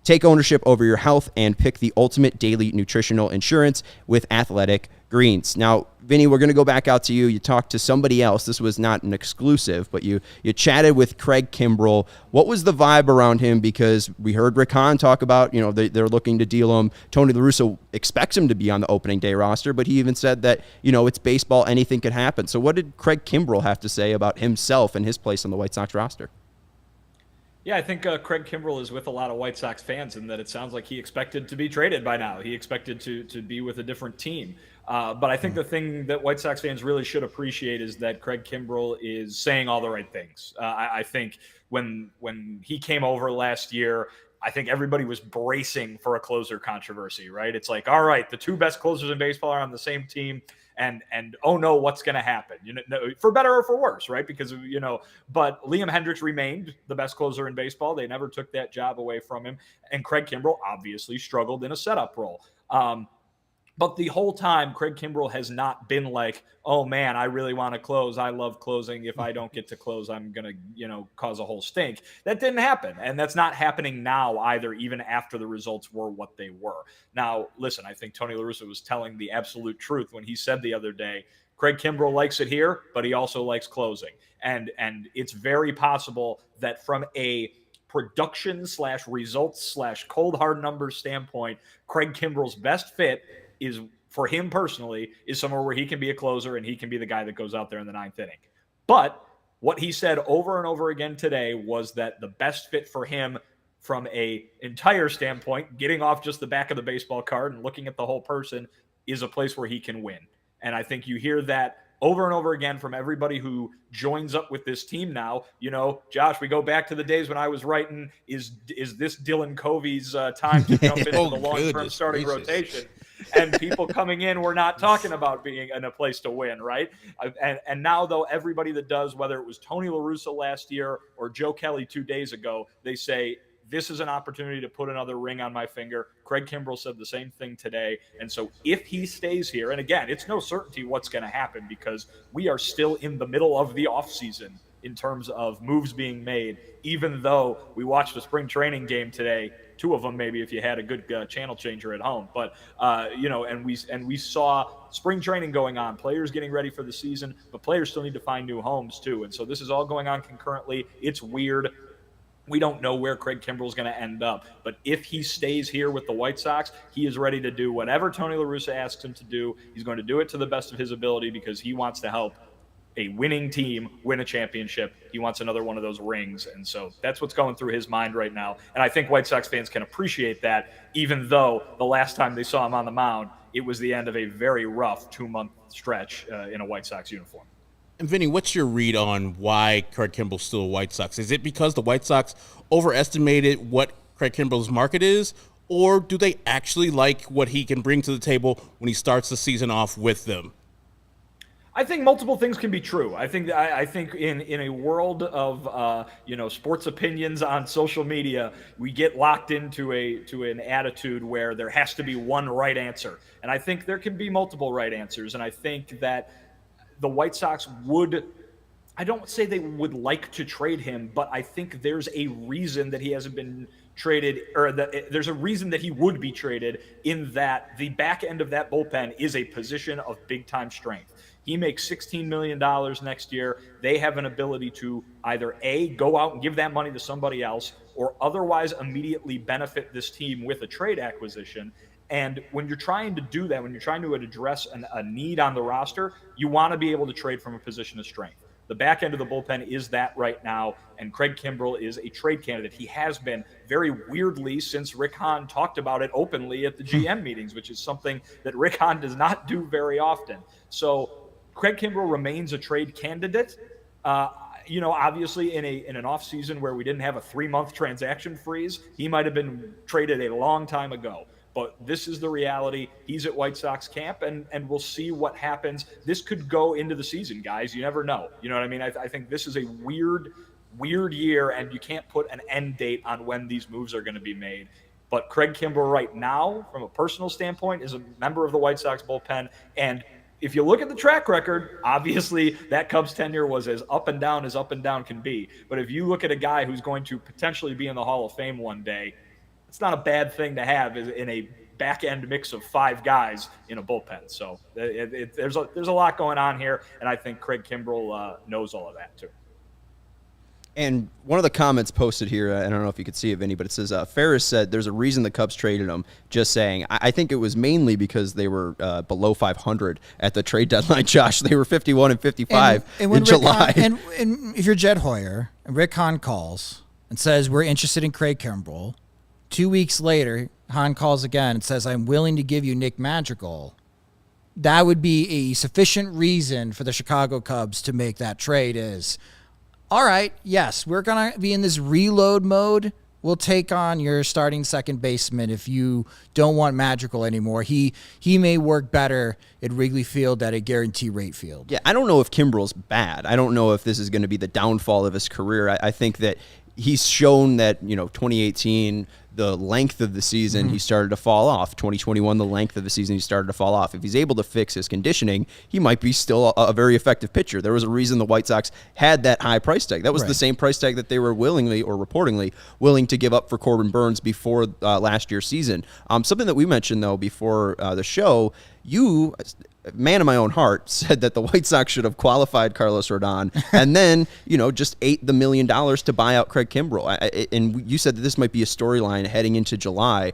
Speaker 1: Take ownership over your health and pick the ultimate daily nutritional insurance with Athletic Greens. Now, Vinny, we're going to go back out to you. You talked to somebody else. This was not an exclusive, but you chatted with Craig Kimbrell. What was the vibe around him? Because we heard Rick Hahn talk about, they're looking to deal him. Tony La Russa expects him to be on the opening day roster, but he even said that, it's baseball, anything could happen. So what did Craig Kimbrell have to say about himself and his place on the White Sox roster?
Speaker 4: Yeah, I think Craig Kimbrell is with a lot of White Sox fans in that it sounds like he expected to be traded by now. He expected to be with a different team. But I think the thing that White Sox fans really should appreciate is that Craig Kimbrell is saying all the right things. I think when he came over last year, I think everybody was bracing for a closer controversy, right? It's like, all right, the two best closers in baseball are on the same team. And oh no, what's going to happen? For better or for worse, right? Because but Liam Hendricks remained the best closer in baseball. They never took that job away from him, and Craig Kimbrell obviously struggled in a setup role. But the whole time, Craig Kimbrell has not been like, oh man, I really want to close. I love closing. If I don't get to close, I'm going to, cause a whole stink. That didn't happen. And that's not happening now either, even after the results were what they were. Now, listen, I think Tony La Russa was telling the absolute truth when he said the other day, Craig Kimbrell likes it here, but he also likes closing. And it's very possible that from a production / results / cold hard numbers standpoint, Craig Kimbrell's best fit is, for him personally, is somewhere where he can be a closer and he can be the guy that goes out there in the 9th inning. But what he said over and over again today was that the best fit for him from a entire standpoint, getting off just the back of the baseball card and looking at the whole person, is a place where he can win. And I think you hear that over and over again from everybody who joins up with this team now. Josh, we go back to the days when I was writing, is this Dylan Covey's time to jump into the long-term starting rotation? And people coming in were not talking about being in a place to win, right? And now, though, everybody that does, whether it was Tony La Russa last year or Joe Kelly 2 days ago, they say, this is an opportunity to put another ring on my finger. Craig Kimbrell said the same thing today. And so if he stays here, and again, it's no certainty what's going to happen because we are still in the middle of the offseason in terms of moves being made, even though we watched a spring training game today, 2 of them maybe if you had a good channel changer at home. But, and we saw spring training going on, players getting ready for the season, but players still need to find new homes too. And so this is all going on concurrently. It's weird. We don't know where Craig Kimbrell is going to end up, but if he stays here with the White Sox, he is ready to do whatever Tony La Russa asks him to do. He's going to do it to the best of his ability because he wants to help a winning team win a championship. He wants another one of those rings, and so that's what's going through his mind right now. And I think White Sox fans can appreciate that, even though the last time they saw him on the mound, it was the end of a very rough 2-month stretch in a White Sox uniform.
Speaker 2: And Vinny, what's your read on why Craig Kimbrell's still a White Sox? Is it because the White Sox overestimated what Craig Kimbrell's market is, or do they actually like what he can bring to the table when he starts the season off with them?
Speaker 4: I think multiple things can be true. I think in a world of sports opinions on social media, we get locked into an attitude where there has to be one right answer, and I think there can be multiple right answers. And I think that the White Sox would. I don't say they would like to trade him, but I think there's a reason that he hasn't been traded, or that there's a reason that he would be traded, in that the back end of that bullpen is a position of big time strength. He makes $16 million next year. They have an ability to either A, go out and give that money to somebody else, or otherwise immediately benefit this team with a trade acquisition. And when you're trying to do that, when you're trying to address a need on the roster, you want to be able to trade from a position of strength. The back end of the bullpen is that right now, and Craig Kimbrell is a trade candidate. He has been, very weirdly, since Rick Hahn talked about it openly at the GM meetings, which is something that Rick Hahn does not do very often. So Craig Kimbrell remains a trade candidate. Obviously in an offseason where we didn't have a 3-month transaction freeze, he might have been traded a long time ago. But this is the reality. He's at White Sox camp, and we'll see what happens. This could go into the season, guys. You never know. You know what I mean? I think this is a weird year, and you can't put an end date on when these moves are going to be made. But Craig Kimbrell right now, from a personal standpoint, is a member of the White Sox bullpen. And if you look at the track record, obviously that Cubs tenure was as up and down can be. But if you look at a guy who's going to potentially be in the Hall of Fame one day, it's not a bad thing to have in a back-end mix of 5 guys in a bullpen. So there's a lot going on here, and I think Craig Kimbrell knows all of that too.
Speaker 1: And one of the comments posted here, I don't know if you could see it, Vinny, but it says, Ferris said there's a reason the Cubs traded him, just saying. I think it was mainly because they were below 500 at the trade deadline, Josh. They were 51 and 55 in July.
Speaker 3: And if you're Jed Hoyer, and Rick Hahn calls and says, we're interested in Craig Kimbrell, 2 weeks later, Hahn calls again and says, I'm willing to give you Nick Madrigal. That would be a sufficient reason for the Chicago Cubs to make that trade is, all right, yes, we're going to be in this reload mode. We'll take on your starting second baseman if you don't want Madrigal anymore. He may work better at Wrigley Field at a guarantee rate field.
Speaker 1: Yeah, I don't know if Kimbrell's bad. I don't know if this is going to be the downfall of his career. I think that he's shown that, 2018, the length of the season, he started to fall off. 2021, the length of the season, he started to fall off. If he's able to fix his conditioning, he might be still a very effective pitcher. There was a reason the White Sox had that high price tag. That was the same price tag that they were willingly or reportedly willing to give up for Corbin Burns before last year's season. Something that we mentioned, though, before the show, you, man of my own heart, said that the White Sox should have qualified Carlos Rodon and then, just ate the $1 million to buy out Craig Kimbrell. And you said that this might be a storyline heading into July.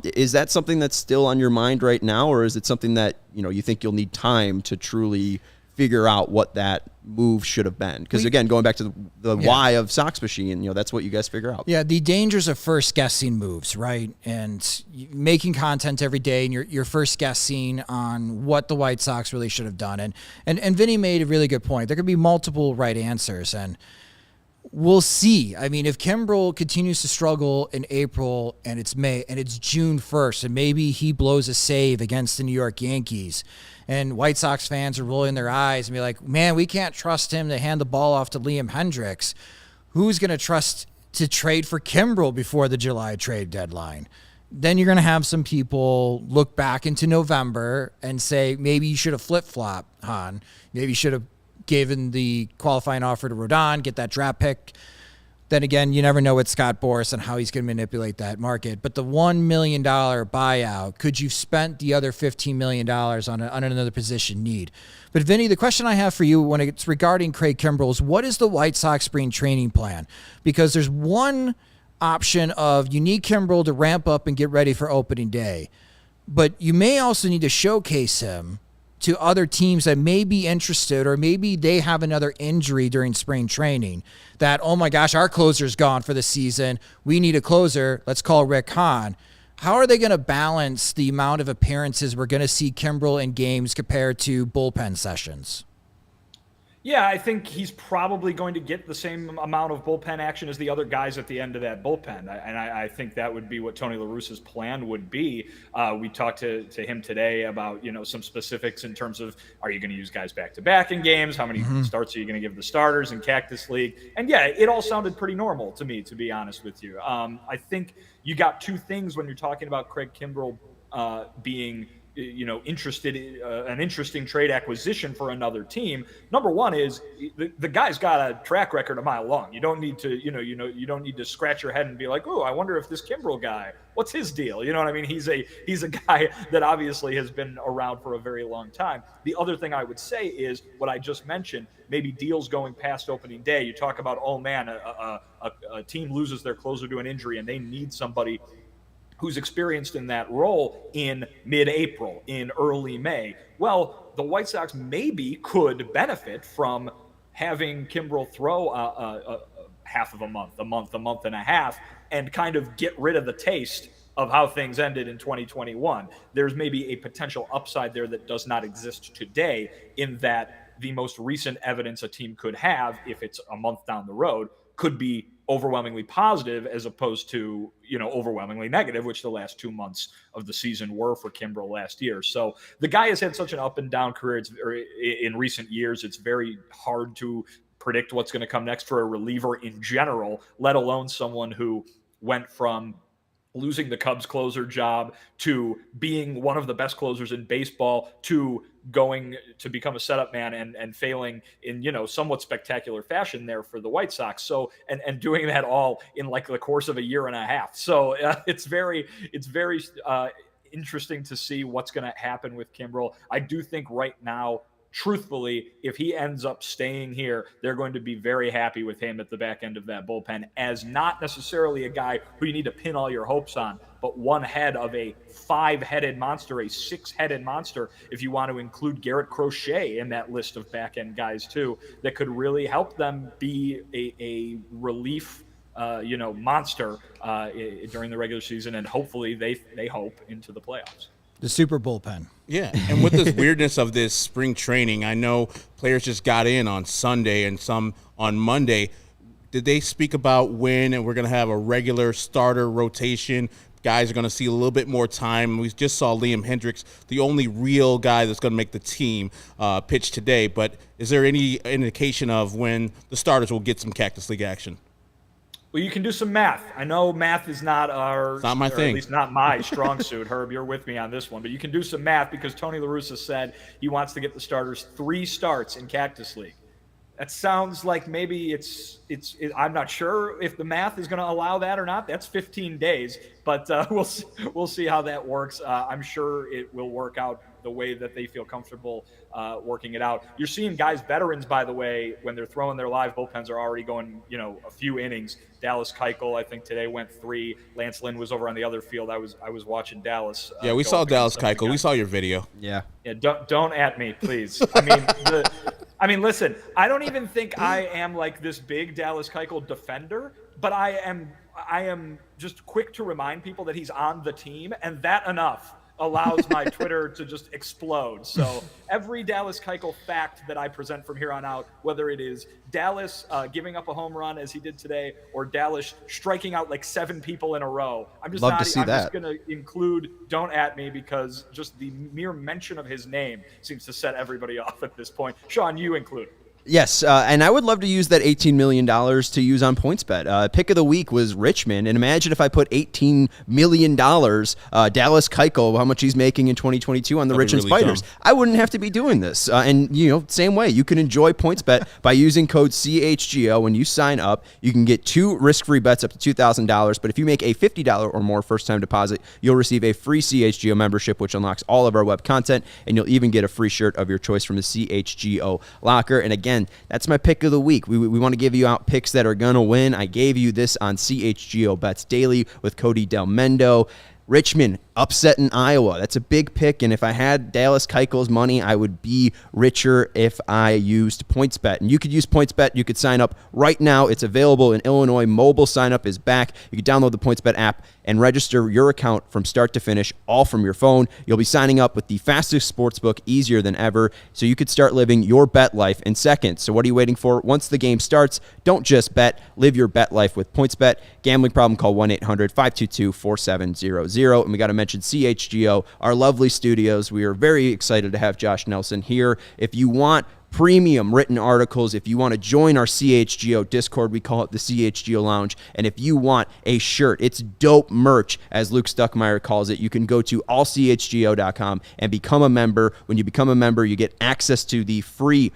Speaker 1: Is that something that's still on your mind right now, or is it something that, you think you'll need time to truly figure out what that move should have been? Because again, going back to the why of Sox Machine, that's what you guys figure out.
Speaker 3: Yeah, the dangers of first guessing moves, right? And making content every day, and you're first guessing on what the White Sox really should have done. And Vinny made a really good point. There could be multiple right answers, and we'll see. I mean, if Kimbrell continues to struggle in April and it's May and it's June 1st, and maybe he blows a save against the New York Yankees, and White Sox fans are rolling their eyes and be like, man, we can't trust him to hand the ball off to Liam Hendricks. Who's going to trust to trade for Kimbrell before the July trade deadline? Then you're going to have some people look back into November and say, maybe you should have flip-flopped, Hahn. Maybe you should have given the qualifying offer to Rodon, get that draft pick. Then again, you never know with Scott Boras and how he's going to manipulate that market. But the $1 million buyout, could you spent the other $15 million on another position need? But Vinny, the question I have for you when it's regarding Craig Kimbrell is, what is the White Sox spring training plan? Because there's one option of you need Kimbrell to ramp up and get ready for opening day. But you may also need to showcase him to other teams that may be interested, or maybe they have another injury during spring training that, oh my gosh, our closer's gone for the season. We need a closer. Let's call Rick Hahn. How are they going to balance the amount of appearances we're going to see Kimbrell in games compared to bullpen sessions?
Speaker 4: Yeah, I think he's probably going to get the same amount of bullpen action as the other guys at the end of that bullpen. I think that would be what Tony La Russa's plan would be. We talked to him today about, some specifics in terms of, are you going to use guys back-to-back in games? How many starts are you going to give the starters in Cactus League? And yeah, it all sounded pretty normal to me, to be honest with you. I think you got two things when you're talking about Craig Kimbrell being interested in an interesting trade acquisition for another team. Number one is the guy's got a track record a mile long. You don't need to, you don't need to scratch your head and be like, oh, I wonder if this Kimbrell guy, what's his deal? You know what I mean? He's a guy that obviously has been around for a very long time. The other thing I would say is what I just mentioned, maybe deals going past opening day. You talk about, oh man, a team loses their closer to an injury and they need somebody who's experienced in that role in mid-April, in early May. Well, the White Sox maybe could benefit from having Kimbrell throw half of a month and a half, and kind of get rid of the taste of how things ended in 2021. There's maybe a potential upside there that does not exist today, in that the most recent evidence a team could have, if it's a month down the road, could be overwhelmingly positive as opposed to, overwhelmingly negative, which the last 2 months of the season were for Kimbrell last year. So the guy has had such an up and down career in recent years. It's very hard to predict what's going to come next for a reliever in general, let alone someone who went from losing the Cubs closer job to being one of the best closers in baseball to going to become a setup man and failing in, somewhat spectacular fashion there for the White Sox. So, and doing that all in like the course of a year and a half. So it's very interesting to see what's going to happen with Kimbrell. I do think right now, truthfully, if he ends up staying here, they're going to be very happy with him at the back end of that bullpen, as not necessarily a guy who you need to pin all your hopes on, but one head of a 5-headed monster, a 6-headed monster, if you want to include Garrett Crochet in that list of back-end guys too, that could really help them be a relief monster during the regular season, and hopefully they hope into the playoffs.
Speaker 3: The super bullpen.
Speaker 2: Yeah, and with this weirdness of this spring training, I know players just got in on Sunday and some on Monday. Did they speak about when and we're going to have a regular starter rotation? Guys are going to see a little bit more time. We just saw Liam Hendricks, the only real guy that's going to make the team, pitch today. But is there any indication of when the starters will get some Cactus League action?
Speaker 4: Well, you can do some math. I know math is not
Speaker 2: my thing.
Speaker 4: At least not my strong suit. Herb, you're with me on this one. But you can do some math because Tony La Russa said he wants to get the starters 3 starts in Cactus League. That sounds like maybe it's I'm not sure if the math is going to allow that or not. That's 15 days, but we'll see how that works. I'm sure it will work out the way that they feel comfortable working it out. You're seeing guys, veterans, by the way, when they're throwing their live bullpens are already going, a few innings. Dallas Keuchel, I think today went 3. Lance Lynn was over on the other field. I was watching Dallas.
Speaker 2: Yeah, we saw Dallas Keuchel. We saw your video.
Speaker 1: Yeah.
Speaker 4: Yeah. Don't at me, please. I mean, listen, I don't even think I am like this big Dallas Keuchel defender, but I am just quick to remind people that he's on the team, and that enough allows my Twitter to just explode. So every Dallas Keuchel fact that I present from here on out, whether it is Dallas giving up a home run as he did today, or Dallas striking out like 7 people in a row, I'm just just going to include "don't at me" because just the mere mention of his name seems to set everybody off at this point. Sean, you include.
Speaker 1: Yes, and I would love to use that $18 million to use on PointsBet. Pick of the week was Richmond, and imagine if I put $18 million, Dallas Keuchel, how much he's making in 2022 on the Richmond
Speaker 2: really
Speaker 1: Spiders.
Speaker 2: dumb.
Speaker 1: I wouldn't have to be doing this. And, same way, you can enjoy PointsBet by using code CHGO. When you sign up, you can get 2 risk-free bets up to $2,000, but if you make a $50 or more first-time deposit, you'll receive a free CHGO membership, which unlocks all of our web content, and you'll even get a free shirt of your choice from the CHGO locker. And again, that's my pick of the week. We want to give you out picks that are going to win. I gave you this on CHGO Bets Daily with Cody Del Mendo. Richmond, upset in Iowa. That's a big pick, and if I had Dallas Keuchel's money, I would be richer if I used PointsBet. And you could use PointsBet. You could sign up right now. It's available in Illinois. Mobile sign-up is back. You can download the PointsBet app and register your account from start to finish, all from your phone. You'll be signing up with the fastest sportsbook, easier than ever, so you could start living your bet life in seconds. So what are you waiting for? Once the game starts, don't just bet. Live your bet life with PointsBet. Gambling problem, call 1-800-522-4700. And we got to mention CHGO, our lovely studios. We are very excited to have Josh Nelson here. If you want premium written articles, if you want to join our CHGO Discord, we call it the CHGO Lounge, and if you want a shirt, it's dope merch, as Luke Stuckmeyer calls it, you can go to allchgo.com and become a member. When you become a member, you get access to the you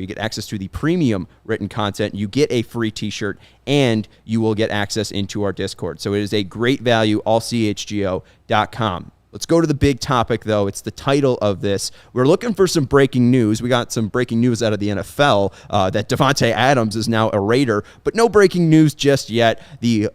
Speaker 1: get access to the premium written content, you get a free t-shirt, and you will get access into our Discord. So it is a great value, allchgo.com. Let's go to the big topic, though. It's the title of this. We're looking for some breaking news. We got some breaking news out of the NFL that Davante Adams is now a Raider, but no breaking news just yet.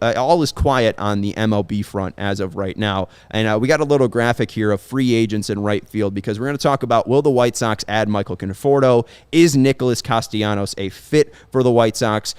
Speaker 1: All is quiet on the MLB front as of right now. And we got a little graphic here of free agents in right field, because we're going to talk about, will the White Sox add Michael Conforto? Is Nicholas Castellanos a fit for the White Sox?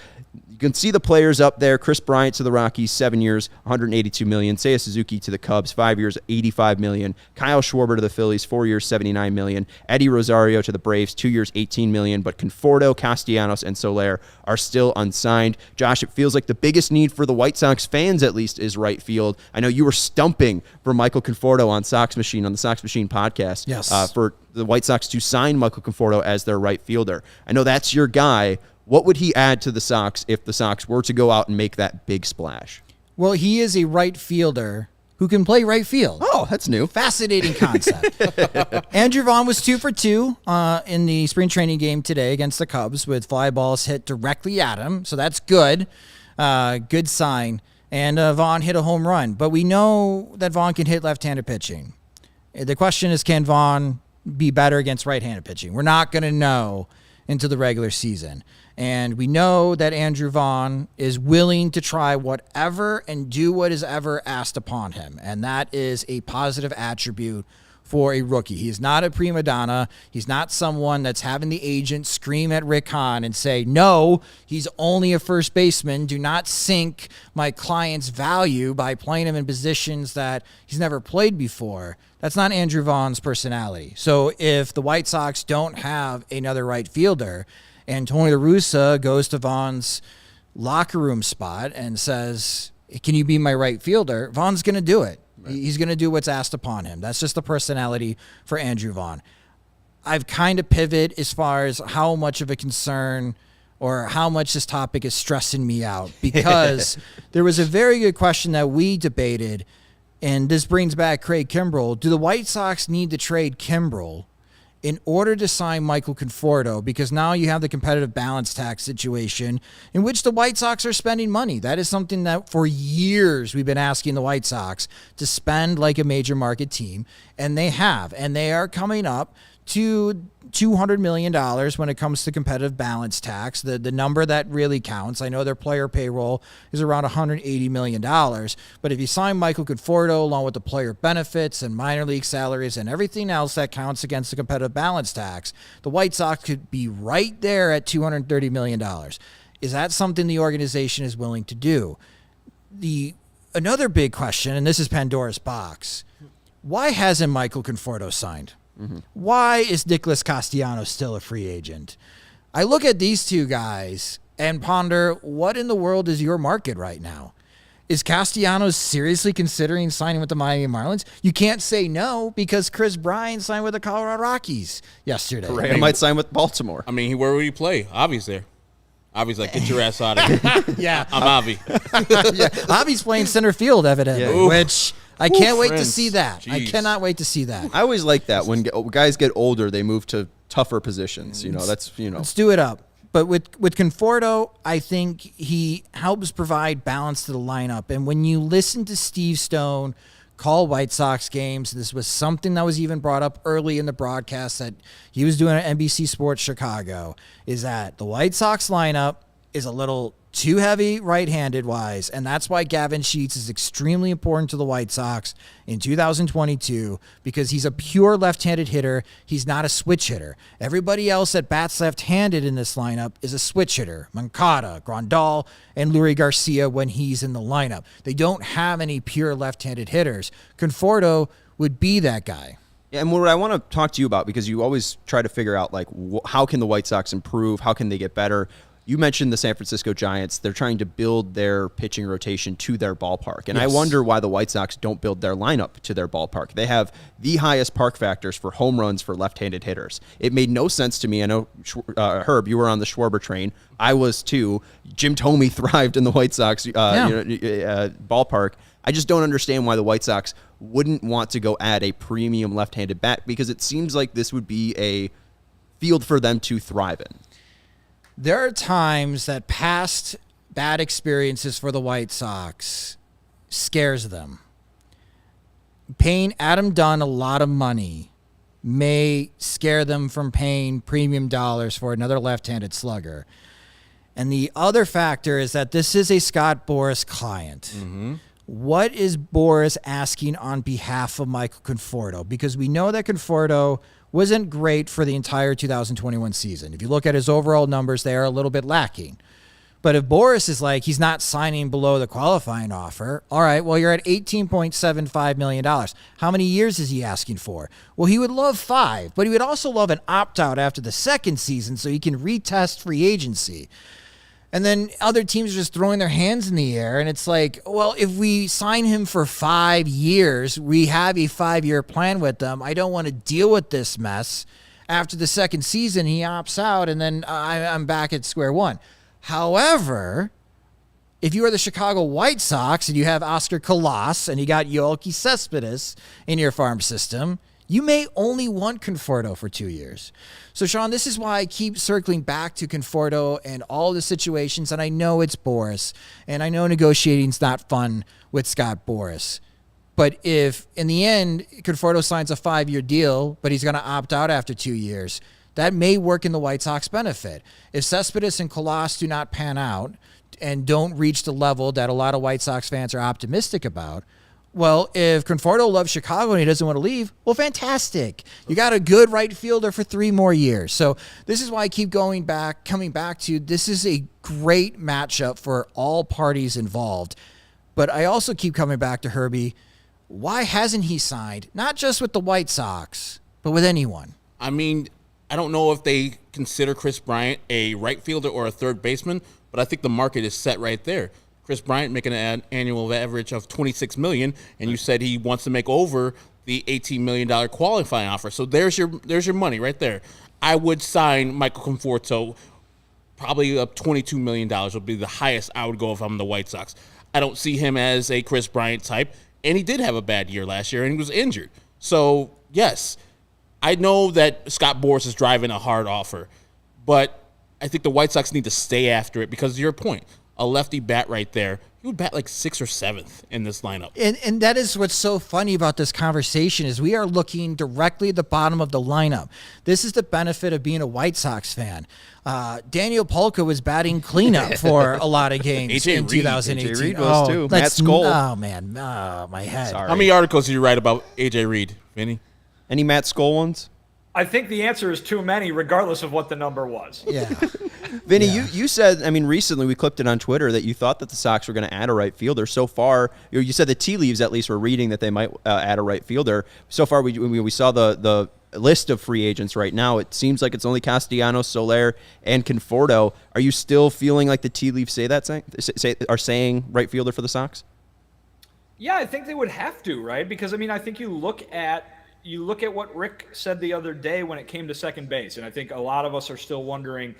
Speaker 1: You can see the players up there. Chris Bryant to the Rockies, 7 years, $182 million. Seiya Suzuki to the Cubs, 5 years, $85 million. Kyle Schwarber to the Phillies, 4 years, $79 million. Eddie Rosario to the Braves, 2 years, $18 million. But Conforto, Castellanos, and Soler are still unsigned. Josh, it feels like the biggest need for the White Sox fans, at least, is right field. I know you were stumping for Michael Conforto on the Sox Machine podcast.
Speaker 3: Yes.
Speaker 1: For the White Sox to sign Michael Conforto as their right fielder. I know that's your guy. What would he add to the Sox if the Sox were to go out and make that big splash?
Speaker 3: Well, he is a right fielder who can play right field.
Speaker 1: Oh, that's new.
Speaker 3: Fascinating concept. Andrew Vaughn was 2 for 2 in the spring training game today against the Cubs, with fly balls hit directly at him. So that's good. Good sign. And Vaughn hit a home run. But we know that Vaughn can hit left-handed pitching. The question is, can Vaughn be better against right-handed pitching? We're not going to know into the regular season. And we know that Andrew Vaughn is willing to try whatever and do what is ever asked upon him. And that is a positive attribute for a rookie. He is not a prima donna. He's not someone that's having the agent scream at Rick Hahn and say, no, he's only a first baseman. Do not sink my client's value by playing him in positions that he's never played before. That's not Andrew Vaughn's personality. So if the White Sox don't have another right fielder, and Tony La Russa goes to Vaughn's locker room spot and says, can you be my right fielder? Vaughn's going to do it. Right. He's going to do what's asked upon him. That's just the personality for Andrew Vaughn. I've kind of pivoted as far as how much of a concern or how much this topic is stressing me out, because there was a very good question that we debated, and this brings back Craig Kimbrell. Do the White Sox need to trade Kimbrell in order to sign Michael Conforto? Because now you have the competitive balance tax situation in which the White Sox are spending money. That is something that for years we've been asking the White Sox to spend like a major market team, and they have. And they are coming up to $200 million when it comes to competitive balance tax, the number that really counts. I know their player payroll is around $180 million, but if you sign Michael Goodfordo along with the player benefits and minor league salaries and everything else that counts against the competitive balance tax, the White Sox could be right there at $230 million. Is that something the organization is willing to do? Another big question, and this is Pandora's box, why hasn't Michael Conforto signed? Mm-hmm. Why is Nicholas Castellanos still a free agent? I look at these two guys and ponder, what in the world is your market right now? Is Castellanos seriously considering signing with the Miami Marlins? You can't say no, because Chris Bryant signed with the Colorado Rockies yesterday.
Speaker 1: Right. He might sign with Baltimore.
Speaker 2: I mean, where would he play? Avi's there. Avi's like, get your ass out of here.
Speaker 3: Yeah.
Speaker 2: I'm Avi.
Speaker 3: Yeah. Avi's playing center field, evidently,
Speaker 1: yeah.
Speaker 3: which I can't wait to
Speaker 2: Prince.
Speaker 3: see that.
Speaker 2: Jeez.
Speaker 3: I cannot wait to see that.
Speaker 1: I always like that when guys get older, they move to tougher positions.
Speaker 3: Let's do it up. But with Conforto, I think he helps provide balance to the lineup. And when you listen to Steve Stone call White Sox games, this was something that was even brought up early in the broadcast that he was doing at NBC Sports Chicago, is that the White Sox lineup is a little too heavy right-handed wise, and that's why Gavin Sheets is extremely important to the White Sox in 2022 because he's a pure left-handed hitter. He's not a switch hitter. Everybody else that bats left-handed in this lineup is a switch hitter. Moncada, Grandal, and Lurie Garcia when he's in the lineup. They don't have any pure left-handed hitters. Conforto would be that guy.
Speaker 1: Yeah, and what I want to talk to you about, because you always try to figure out, like, how can the White Sox improve? How can they get better? You mentioned the San Francisco Giants. They're trying to build their pitching rotation to their ballpark. And I wonder why the White Sox don't build their lineup to their ballpark. They have the highest park factors for home runs for left-handed hitters. It made no sense to me. I know, Herb, you were on the Schwarber train. I was too. Jim Thome thrived in the White Sox ballpark. I just don't understand why the White Sox wouldn't want to go add a premium left-handed bat, because it seems like this would be a field for them to thrive in.
Speaker 3: There are times that past bad experiences for the White Sox scares them. Paying Adam Dunn a lot of money may scare them from paying premium dollars for another left-handed slugger. And the other factor is that this is a Scott Boras client. Mm-hmm. What is Boras asking on behalf of Michael Conforto? Because we know that Conforto wasn't great for the entire 2021 season. If you look at his overall numbers, they are a little bit lacking. But if Boras is like, he's not signing below the qualifying offer, all right, well, you're at $18.75 million. How many years is he asking for? Well, he would love 5, but he would also love an opt-out after the second season so he can retest free agency. And then other teams are just throwing their hands in the air. And it's like, well, if we sign him for 5 years, we have a 5-year plan with them. I don't want to deal with this mess. After the second season, he opts out, and then I'm back at square one. However, if you are the Chicago White Sox and you have Oscar Colas and you got Yoelqui Cespedes in your farm system, you may only want Conforto for 2 years. So, Sean, this is why I keep circling back to Conforto and all the situations, and I know it's Boras, and I know negotiating's not fun with Scott Boras. But if, in the end, Conforto signs a 5-year deal, but he's going to opt out after 2 years, that may work in the White Sox benefit. If Cespedes and Colas do not pan out and don't reach the level that a lot of White Sox fans are optimistic about, well, if Conforto loves Chicago and he doesn't want to leave, well, fantastic. You got a good right fielder for 3 more years. So this is why I keep coming back to this is a great matchup for all parties involved. But I also keep coming back to Herbie. Why hasn't he signed, not just with the White Sox, but with anyone?
Speaker 2: I mean, I don't know if they consider Chris Bryant a right fielder or a third baseman, but I think the market is set right there. Chris Bryant making an annual average of $26 million, and you said he wants to make over the $18 million qualifying offer. So there's your money right there. I would sign Michael Conforto probably up $22 million would be the highest I would go if I'm the White Sox. I don't see him as a Chris Bryant type, and he did have a bad year last year, and he was injured. So, yes, I know that Scott Boras is driving a hard offer, but I think the White Sox need to stay after it because of your point. A lefty bat right there, he would bat like 6th or 7th in this lineup.
Speaker 3: And that is what's so funny about this conversation is we are looking directly at the bottom of the lineup. This is the benefit of being a White Sox fan. Daniel Polka was batting cleanup for a lot of games in 2018.
Speaker 1: AJ Reed was too. Matt Skoll.
Speaker 3: Oh, man. Oh, my head.
Speaker 1: Sorry.
Speaker 2: How many articles did you write about AJ Reed, Vinny?
Speaker 1: Any Matt Skoll ones?
Speaker 4: I think the answer is too many, regardless of what the number was.
Speaker 3: Yeah.
Speaker 1: Vinny, you said, I mean, recently we clipped it on Twitter that you thought that the Sox were going to add a right fielder. So far, you said the tea leaves at least were reading that they might add a right fielder. So far, we saw the list of free agents right now. It seems like it's only Castellanos, Soler, and Conforto. Are you still feeling like the tea leaves are saying right fielder for the Sox?
Speaker 4: Yeah, I think they would have to, right? Because, I mean, I think you look at what Rick said the other day when it came to second base, and I think a lot of us are still wondering,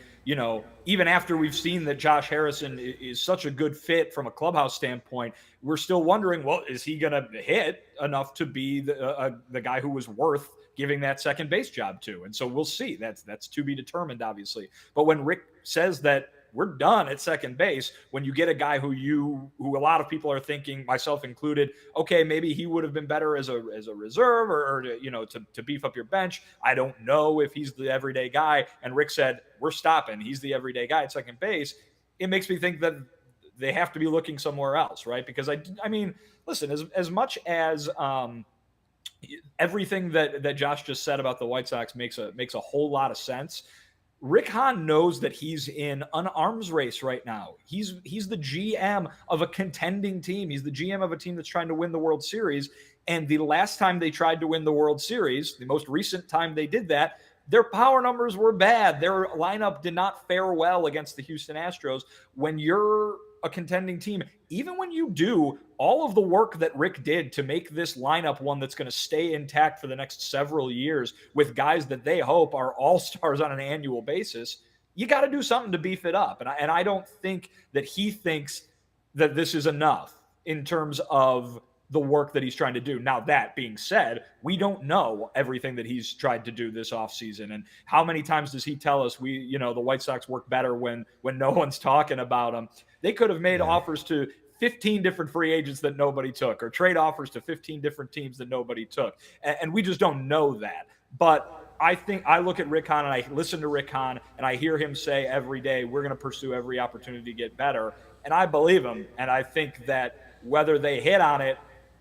Speaker 4: even after we've seen that Josh Harrison is such a good fit from a clubhouse standpoint, we're still wondering, well, is he going to hit enough to be the guy who was worth giving that second base job to? And so we'll see. That's to be determined, obviously. But when Rick says that we're done at second base, when you get a guy who a lot of people are thinking, myself included, okay, maybe he would have been better as a reserve or to beef up your bench. I don't know if he's the everyday guy. And Rick said, we're stopping. He's the everyday guy at second base. it makes me think that they have to be looking somewhere else, right? Because I mean, listen, as much as everything that Josh just said about the White Sox makes a whole lot of sense. Rick Hahn knows that he's in an arms race right now. He's the GM of a contending team. He's the GM of a team that's trying to win the World Series. And the last time they tried to win the World Series, the most recent time they did that, their power numbers were bad. Their lineup did not fare well against the Houston Astros. When you're a contending team, even when you do all of the work that Rick did to make this lineup one that's going to stay intact for the next several years with guys that they hope are all-stars on an annual basis, you got to do something to beef it up. And I don't think that he thinks that this is enough in terms of the work that he's trying to do. Now, that being said, we don't know everything that he's tried to do this offseason. And how many times does he tell us the White Sox work better when no one's talking about them? They could have made offers to 15 different free agents that nobody took, or trade offers to 15 different teams that nobody took. And we just don't know that. But I think I look at Rick Hahn and I listen to Rick Hahn and I hear him say every day, we're going to pursue every opportunity to get better. And I believe him. And I think that whether they hit on it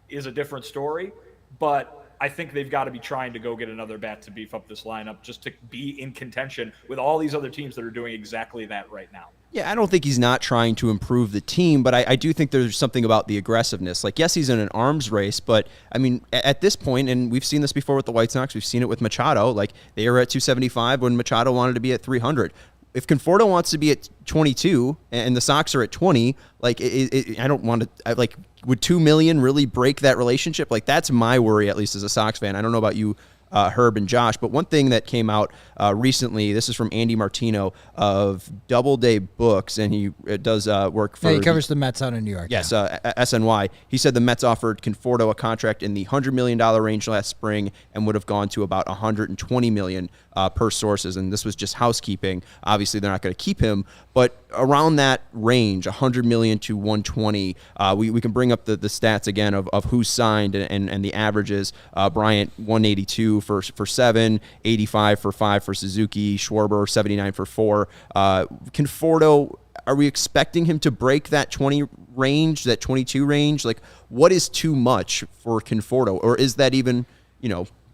Speaker 4: is a different story, but I think they've got to be trying to go get another bat to beef up this lineup just to be in contention with all these other teams that are doing exactly that right now.
Speaker 1: Yeah, I don't think he's not trying to improve the team, but I do think there's something about the aggressiveness. Like, yes, he's in an arms race, but, I mean, at this point, and we've seen this before with the White Sox, we've seen it with Machado, like, they were at 275 when Machado wanted to be at 300. If Conforto wants to be at 22 and the Sox are at 20, like, I don't want to, would $2 million really break that relationship? Like, that's my worry, at least as a Sox fan. I don't know about you, Herb and Josh, but one thing that came out recently, this is from Andy Martino of Doubleday Books, and he does work for...
Speaker 3: Yeah, he covers the Mets out in New York.
Speaker 1: Yes, SNY. He said the Mets offered Conforto a contract in the $100 million range last spring and would have gone to about $120 million per sources, and this was just housekeeping. Obviously, they're not going to keep him, but around that range, $100 million to $120, we can bring up the stats again of who's signed and the averages. Bryant, 182 for 7, 85 for 5 for Suzuki, Schwarber, 79 for 4. Conforto, are we expecting him to break that 20 range, that 22 range? Like, what is too much for Conforto? Or is that even,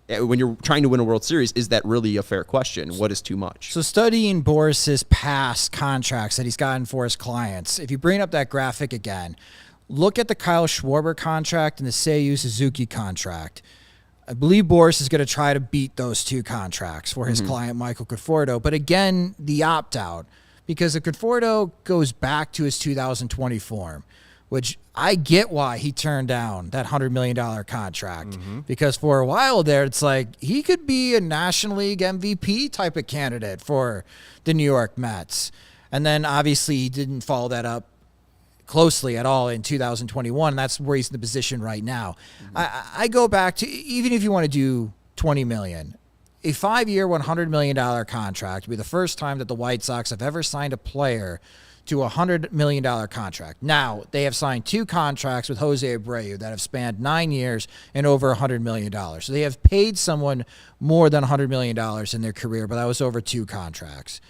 Speaker 1: when you're trying to win a World Series, is that really a fair question? What is too much?
Speaker 3: So studying Boris's past contracts that he's gotten for his clients, if you bring up that graphic again, look at the Kyle Schwarber contract and the Seiyu Suzuki contract. I believe Boris is going to try to beat those two contracts for his client, Michael Conforto. But again, the opt-out, because if Conforto goes back to his 2020 form, which I get why he turned down that $100 million contract, because for a while there, it's like he could be a National League MVP type of candidate for the New York Mets. And then obviously he didn't follow that up closely at all in 2021. That's where he's in the position right now. I go back to, even if you want to do $20 million, a 5-year, $100 million contract would be the first time that the White Sox have ever signed a player to a $100 million contract. Now, they have signed 2 contracts with Jose Abreu that have spanned 9 years and over $100 million. So they have paid someone more than $100 million in their career, but that was over 2 contracts.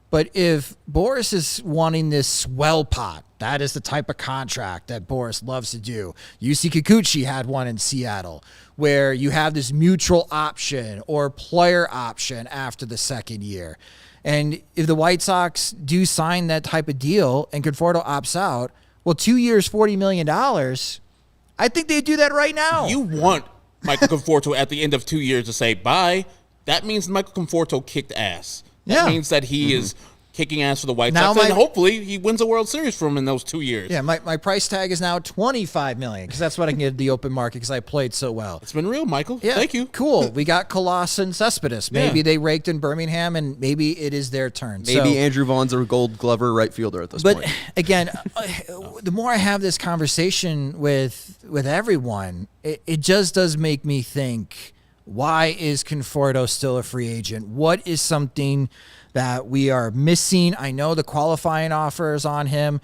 Speaker 3: But if Boris is wanting this swell pot, that is the type of contract that Boris loves to do. Yusei Kikuchi had one in Seattle, where you have this mutual option or player option after the second year. And if the White Sox do sign that type of deal and Conforto opts out, well, 2 years, $40 million, I think they'd do that right now.
Speaker 2: You want Michael Conforto at the end of 2 years to say bye. That means Michael Conforto kicked ass. That means that he is kicking ass for the White Sox, and hopefully he wins a World Series for him in those 2 years.
Speaker 3: Yeah, my price tag is now $25 million, because that's what I can get at the open market because I played so well.
Speaker 2: It's been real, Michael.
Speaker 3: Yeah,
Speaker 2: thank you.
Speaker 3: Cool. We got Colossus and Cespedes. Maybe they raked in Birmingham, and maybe it is their turn.
Speaker 1: Maybe Andrew Vaughn's a Gold Glover right fielder at this point.
Speaker 3: But again, the more I have this conversation with everyone, it just does make me think, why is Conforto still a free agent? What is something that we are missing? I know the qualifying offer is on him.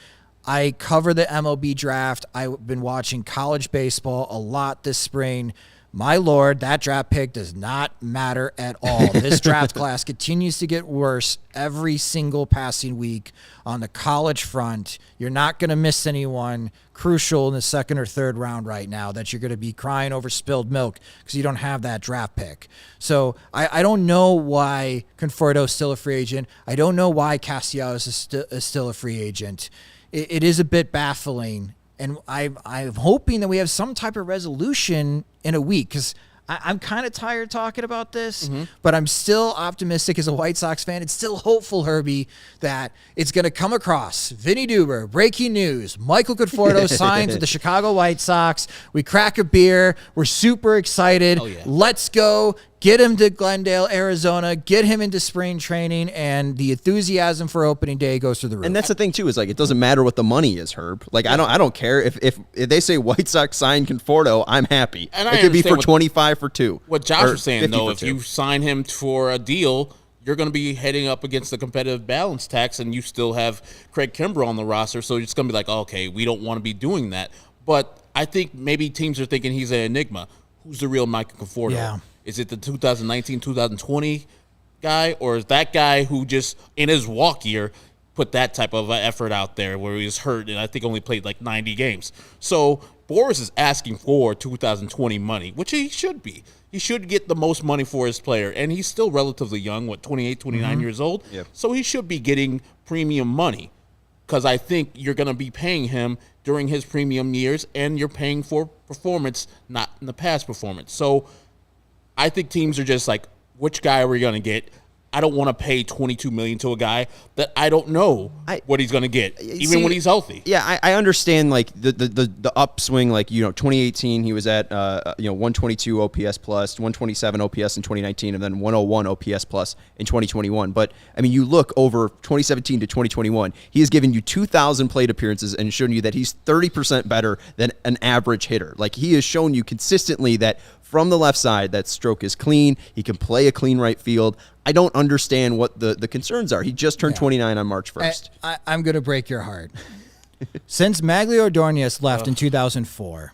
Speaker 3: I cover the MLB draft. I've been watching college baseball a lot this spring. My lord, that draft pick does not matter at all. This draft class continues to get worse every single passing week on the college front. You're not going to miss anyone crucial in the second or third round right now that you're going to be crying over spilled milk because you don't have that draft pick. So I don't know why Conforto is still a free agent. I don't know why Castellanos is still a free agent. It is a bit baffling. And I'm hoping that we have some type of resolution in a week because I'm kind of tired talking about this, but I'm still optimistic as a White Sox fan. It's still hopeful, Herbie, that it's going to come across. Vinnie Duber, breaking news. Michael Conforto signs with the Chicago White Sox. We crack a beer. We're super excited.
Speaker 2: Oh, yeah.
Speaker 3: Let's go. Get him to Glendale, Arizona. Get him into spring training, and the enthusiasm for opening day goes through the roof.
Speaker 1: And that's the thing too, is like it doesn't matter what the money is, Herb. Like I don't care if they say White Sox sign Conforto, I'm happy.
Speaker 2: And
Speaker 1: it could be for 25 for 2.
Speaker 2: What Josh was saying though, if
Speaker 1: 2.
Speaker 2: you sign him for a deal, you're going to be heading up against the competitive balance tax, and you still have Craig Kimbrough on the roster, so it's going to be like, okay, we don't want to be doing that. But I think maybe teams are thinking he's an enigma. Who's the real Michael Conforto?
Speaker 3: Yeah.
Speaker 2: Is it the 2019, 2020 guy, or is that guy who just in his walk year put that type of effort out there where he was hurt and I think only played like 90 games? So Boris is asking for 2020 money, which he should be. He should get the most money for his player, and he's still relatively young, 28, 29 years old.
Speaker 1: Yep.
Speaker 2: So he should be getting premium money because I think you're going to be paying him during his premium years, and you're paying for performance, not in the past performance. So I think teams are just like, which guy are we going to get? I don't want to pay $22 million to a guy that I don't know what he's going to get, even when he's healthy.
Speaker 1: Yeah, I understand like the upswing. Like 2018 he was at 122 OPS plus, 127 OPS in 2019, and then 101 OPS plus in 2021. But I mean, you look over 2017 to 2021, he has given you 2,000 plate appearances and shown you that he's 30% better than an average hitter. Like he has shown you consistently that from the left side, that stroke is clean. He can play a clean right field. I don't understand what the concerns are. He just turned 29 on March 1st.
Speaker 3: I'm going to break your heart. Since Maglio Ordonez left in 2004,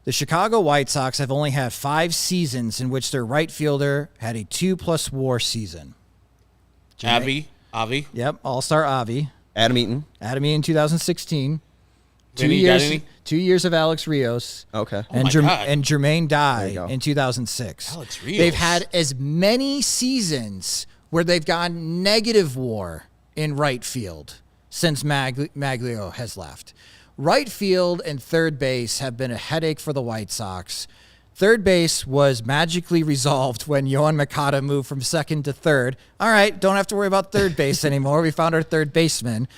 Speaker 3: the Chicago White Sox have only had 5 seasons in which their right fielder had a 2+ WAR season.
Speaker 2: Avi.
Speaker 3: Yep, All-Star Avi.
Speaker 1: Adam Eaton.
Speaker 3: Adam Eaton 2016.
Speaker 2: Vinny,
Speaker 3: 2 years of Alex Rios.
Speaker 1: Okay.
Speaker 3: And,
Speaker 2: Oh my God.
Speaker 3: and Jermaine Dye
Speaker 1: you go.
Speaker 3: in 2006.
Speaker 2: Alex Rios.
Speaker 3: They've had as many seasons where they've gone negative WAR in right field since Maglio has left. Right field and third base have been a headache for the White Sox. Third base was magically resolved when Yohan Makata moved from second to third. All right, don't have to worry about third base anymore. We found our third baseman.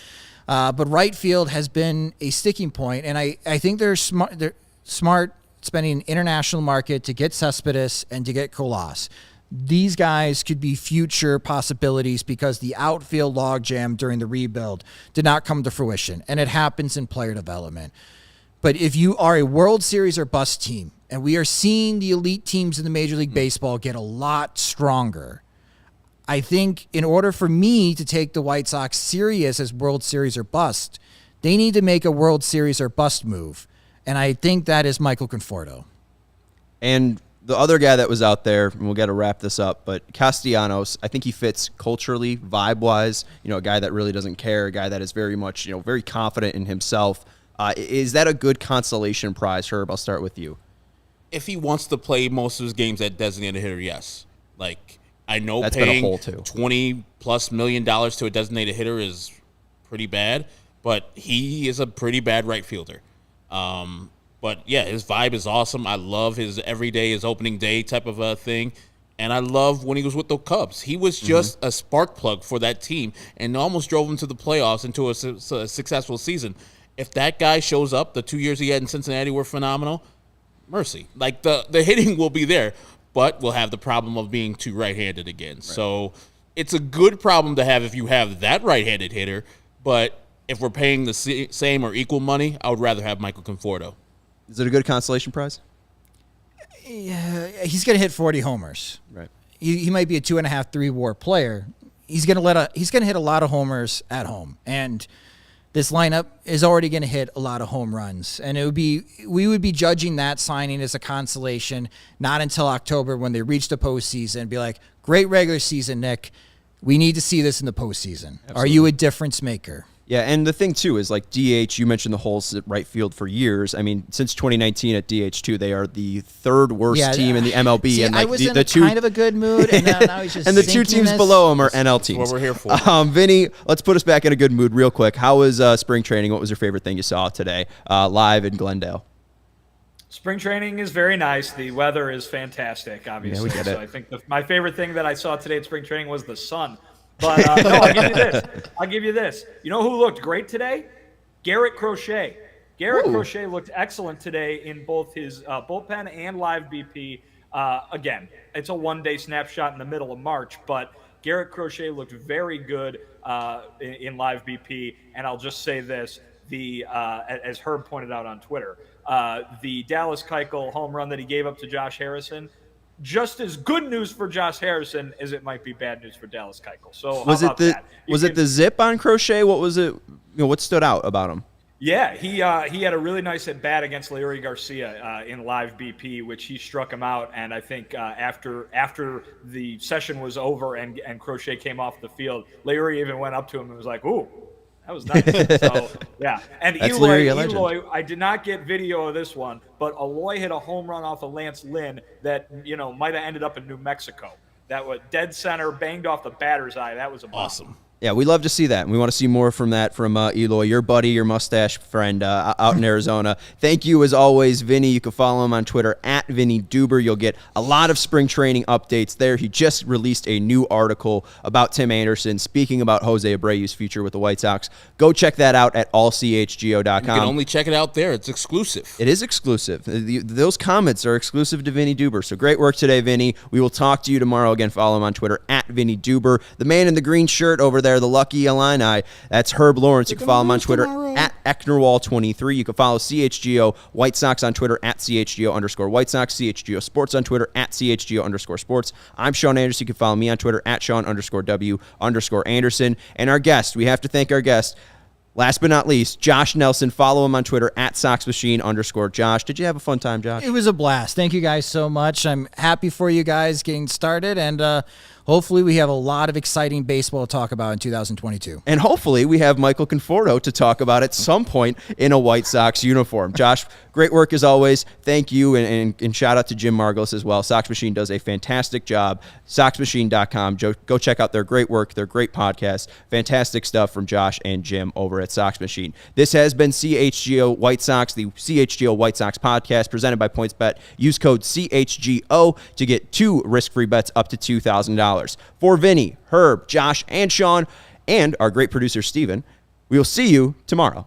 Speaker 3: But right field has been a sticking point, and I think they're smart spending an international market to get Cespedes and to get Colas. These guys could be future possibilities because the outfield logjam during the rebuild did not come to fruition, and it happens in player development. But if you are a World Series or bust team, and we are seeing the elite teams in the Major League Baseball get a lot stronger, I think in order for me to take the White Sox serious as World Series or bust, they need to make a World Series or bust move. And I think that is Michael Conforto.
Speaker 1: And the other guy that was out there, and we'll get to wrap this up, but Castellanos, I think he fits culturally, vibe-wise, a guy that really doesn't care, a guy that is very much, very confident in himself. Is that a good consolation prize, Herb? I'll start with you.
Speaker 2: If he wants to play most of his games at designated hitter, yes. Like, I know
Speaker 1: That's been a
Speaker 2: paying
Speaker 1: hole, too.
Speaker 2: $20+ million to a designated hitter is pretty bad, but he is a pretty bad right fielder. But yeah, his vibe is awesome. I love his everyday, his opening day type of a thing. And I love when he was with the Cubs. He was just a spark plug for that team and almost drove them to the playoffs into a successful season. If that guy shows up, the 2 years he had in Cincinnati were phenomenal. Mercy. Like the hitting will be there, but we'll have the problem of being too right-handed again. Right. So it's a good problem to have if you have that right-handed hitter, but if we're paying the same or equal money, I would rather have Michael Conforto.
Speaker 1: Is it a good consolation prize?
Speaker 3: Yeah, he's going to hit 40 homers.
Speaker 1: Right.
Speaker 3: He might be a 2.5, 3 WAR player. He's going to hit a lot of homers at home. And this lineup is already going to hit a lot of home runs. And we would be judging that signing as a consolation, not until October when they reach the postseason and be like, great regular season, Nick. We need to see this in the postseason. Absolutely. Are you a difference maker?
Speaker 1: Yeah, and the thing, too, is like DH, you mentioned the holes at right field for years. I mean, since 2019 at DH2, they are the third worst team in the MLB.
Speaker 3: See,
Speaker 1: and like
Speaker 3: I was in kind of a good mood, and now he's just
Speaker 1: and the two teams below them are NL teams.
Speaker 2: That's what we're here for.
Speaker 1: Vinny, let's put us back in a good mood real quick. How was spring training? What was your favorite thing you saw today live in Glendale?
Speaker 4: Spring training is very nice. The weather is fantastic, obviously.
Speaker 1: Yeah, we get it.
Speaker 4: So I think my favorite thing that I saw today at spring training was the sun. But no, I'll give you this. You know who looked great today? Garrett Crochet. Crochet looked excellent today in both his bullpen and live BP. Again, it's a one-day snapshot in the middle of March, but Garrett Crochet looked very good in live BP. And I'll just say this, as Herb pointed out on Twitter, the Dallas Keuchel home run that he gave up to Josh Harrison, just as good news for Josh Harrison as it might be bad news for Dallas Keuchel. So
Speaker 1: was it the zip on Crochet? What was it? What stood out about him?
Speaker 4: Yeah, he had a really nice at bat against Larry Garcia in live BP, which he struck him out. And I think after the session was over and Crochet came off the field, Larry even went up to him and was like, "Ooh, that was nice." So yeah, and Eloy, I did not get video of this one, but Eloy hit a home run off of Lance Lynn that might have ended up in New Mexico. That was dead center, banged off the batter's eye. That was
Speaker 2: awesome.
Speaker 1: Yeah, we love to see that. And we want to see more from that from Eloy, your buddy, your mustache friend out in Arizona. Thank you, as always, Vinny. You can follow him on Twitter at Vinnie Duber. You'll get a lot of spring training updates there. He just released a new article about Tim Anderson, speaking about Jose Abreu's future with the White Sox. Go check that out at allchgo.com.
Speaker 2: You can only check it out there. It's exclusive.
Speaker 1: It is exclusive. Those comments are exclusive to Vinnie Duber. So great work today, Vinny. We will talk to you tomorrow. Again, follow him on Twitter at Vinnie Duber. The man in the green shirt over there, the Lucky Illini, that's Herb Lawrence. You can follow him on Twitter at Ecknerwall23. You can follow CHGO White Sox on Twitter at CHGO_White Sox, CHGO Sports on Twitter at CHGO_Sports. I'm Sean Anderson. You can follow me on Twitter at Sean_W_Anderson. And our guest, we have to thank our guest, last but not least, Josh Nelson. Follow him on Twitter at SoxMachine_Josh. Did you have a fun time, Josh?
Speaker 3: It was a blast. Thank you guys so much. I'm happy for you guys getting started, and hopefully we have a lot of exciting baseball to talk about in 2022.
Speaker 1: And hopefully we have Michael Conforto to talk about at some point in a White Sox uniform. Josh, great work as always. Thank you, and shout out to Jim Margolis as well. Sox Machine does a fantastic job. SoxMachine.com. Go check out their great work, their great podcast. Fantastic stuff from Josh and Jim over at Sox Machine. This has been CHGO White Sox, the CHGO White Sox podcast presented by PointsBet. Use code CHGO to get 2 risk-free bets up to $2,000. For Vinny, Herb, Josh, and Sean, and our great producer, Steven, we will see you tomorrow.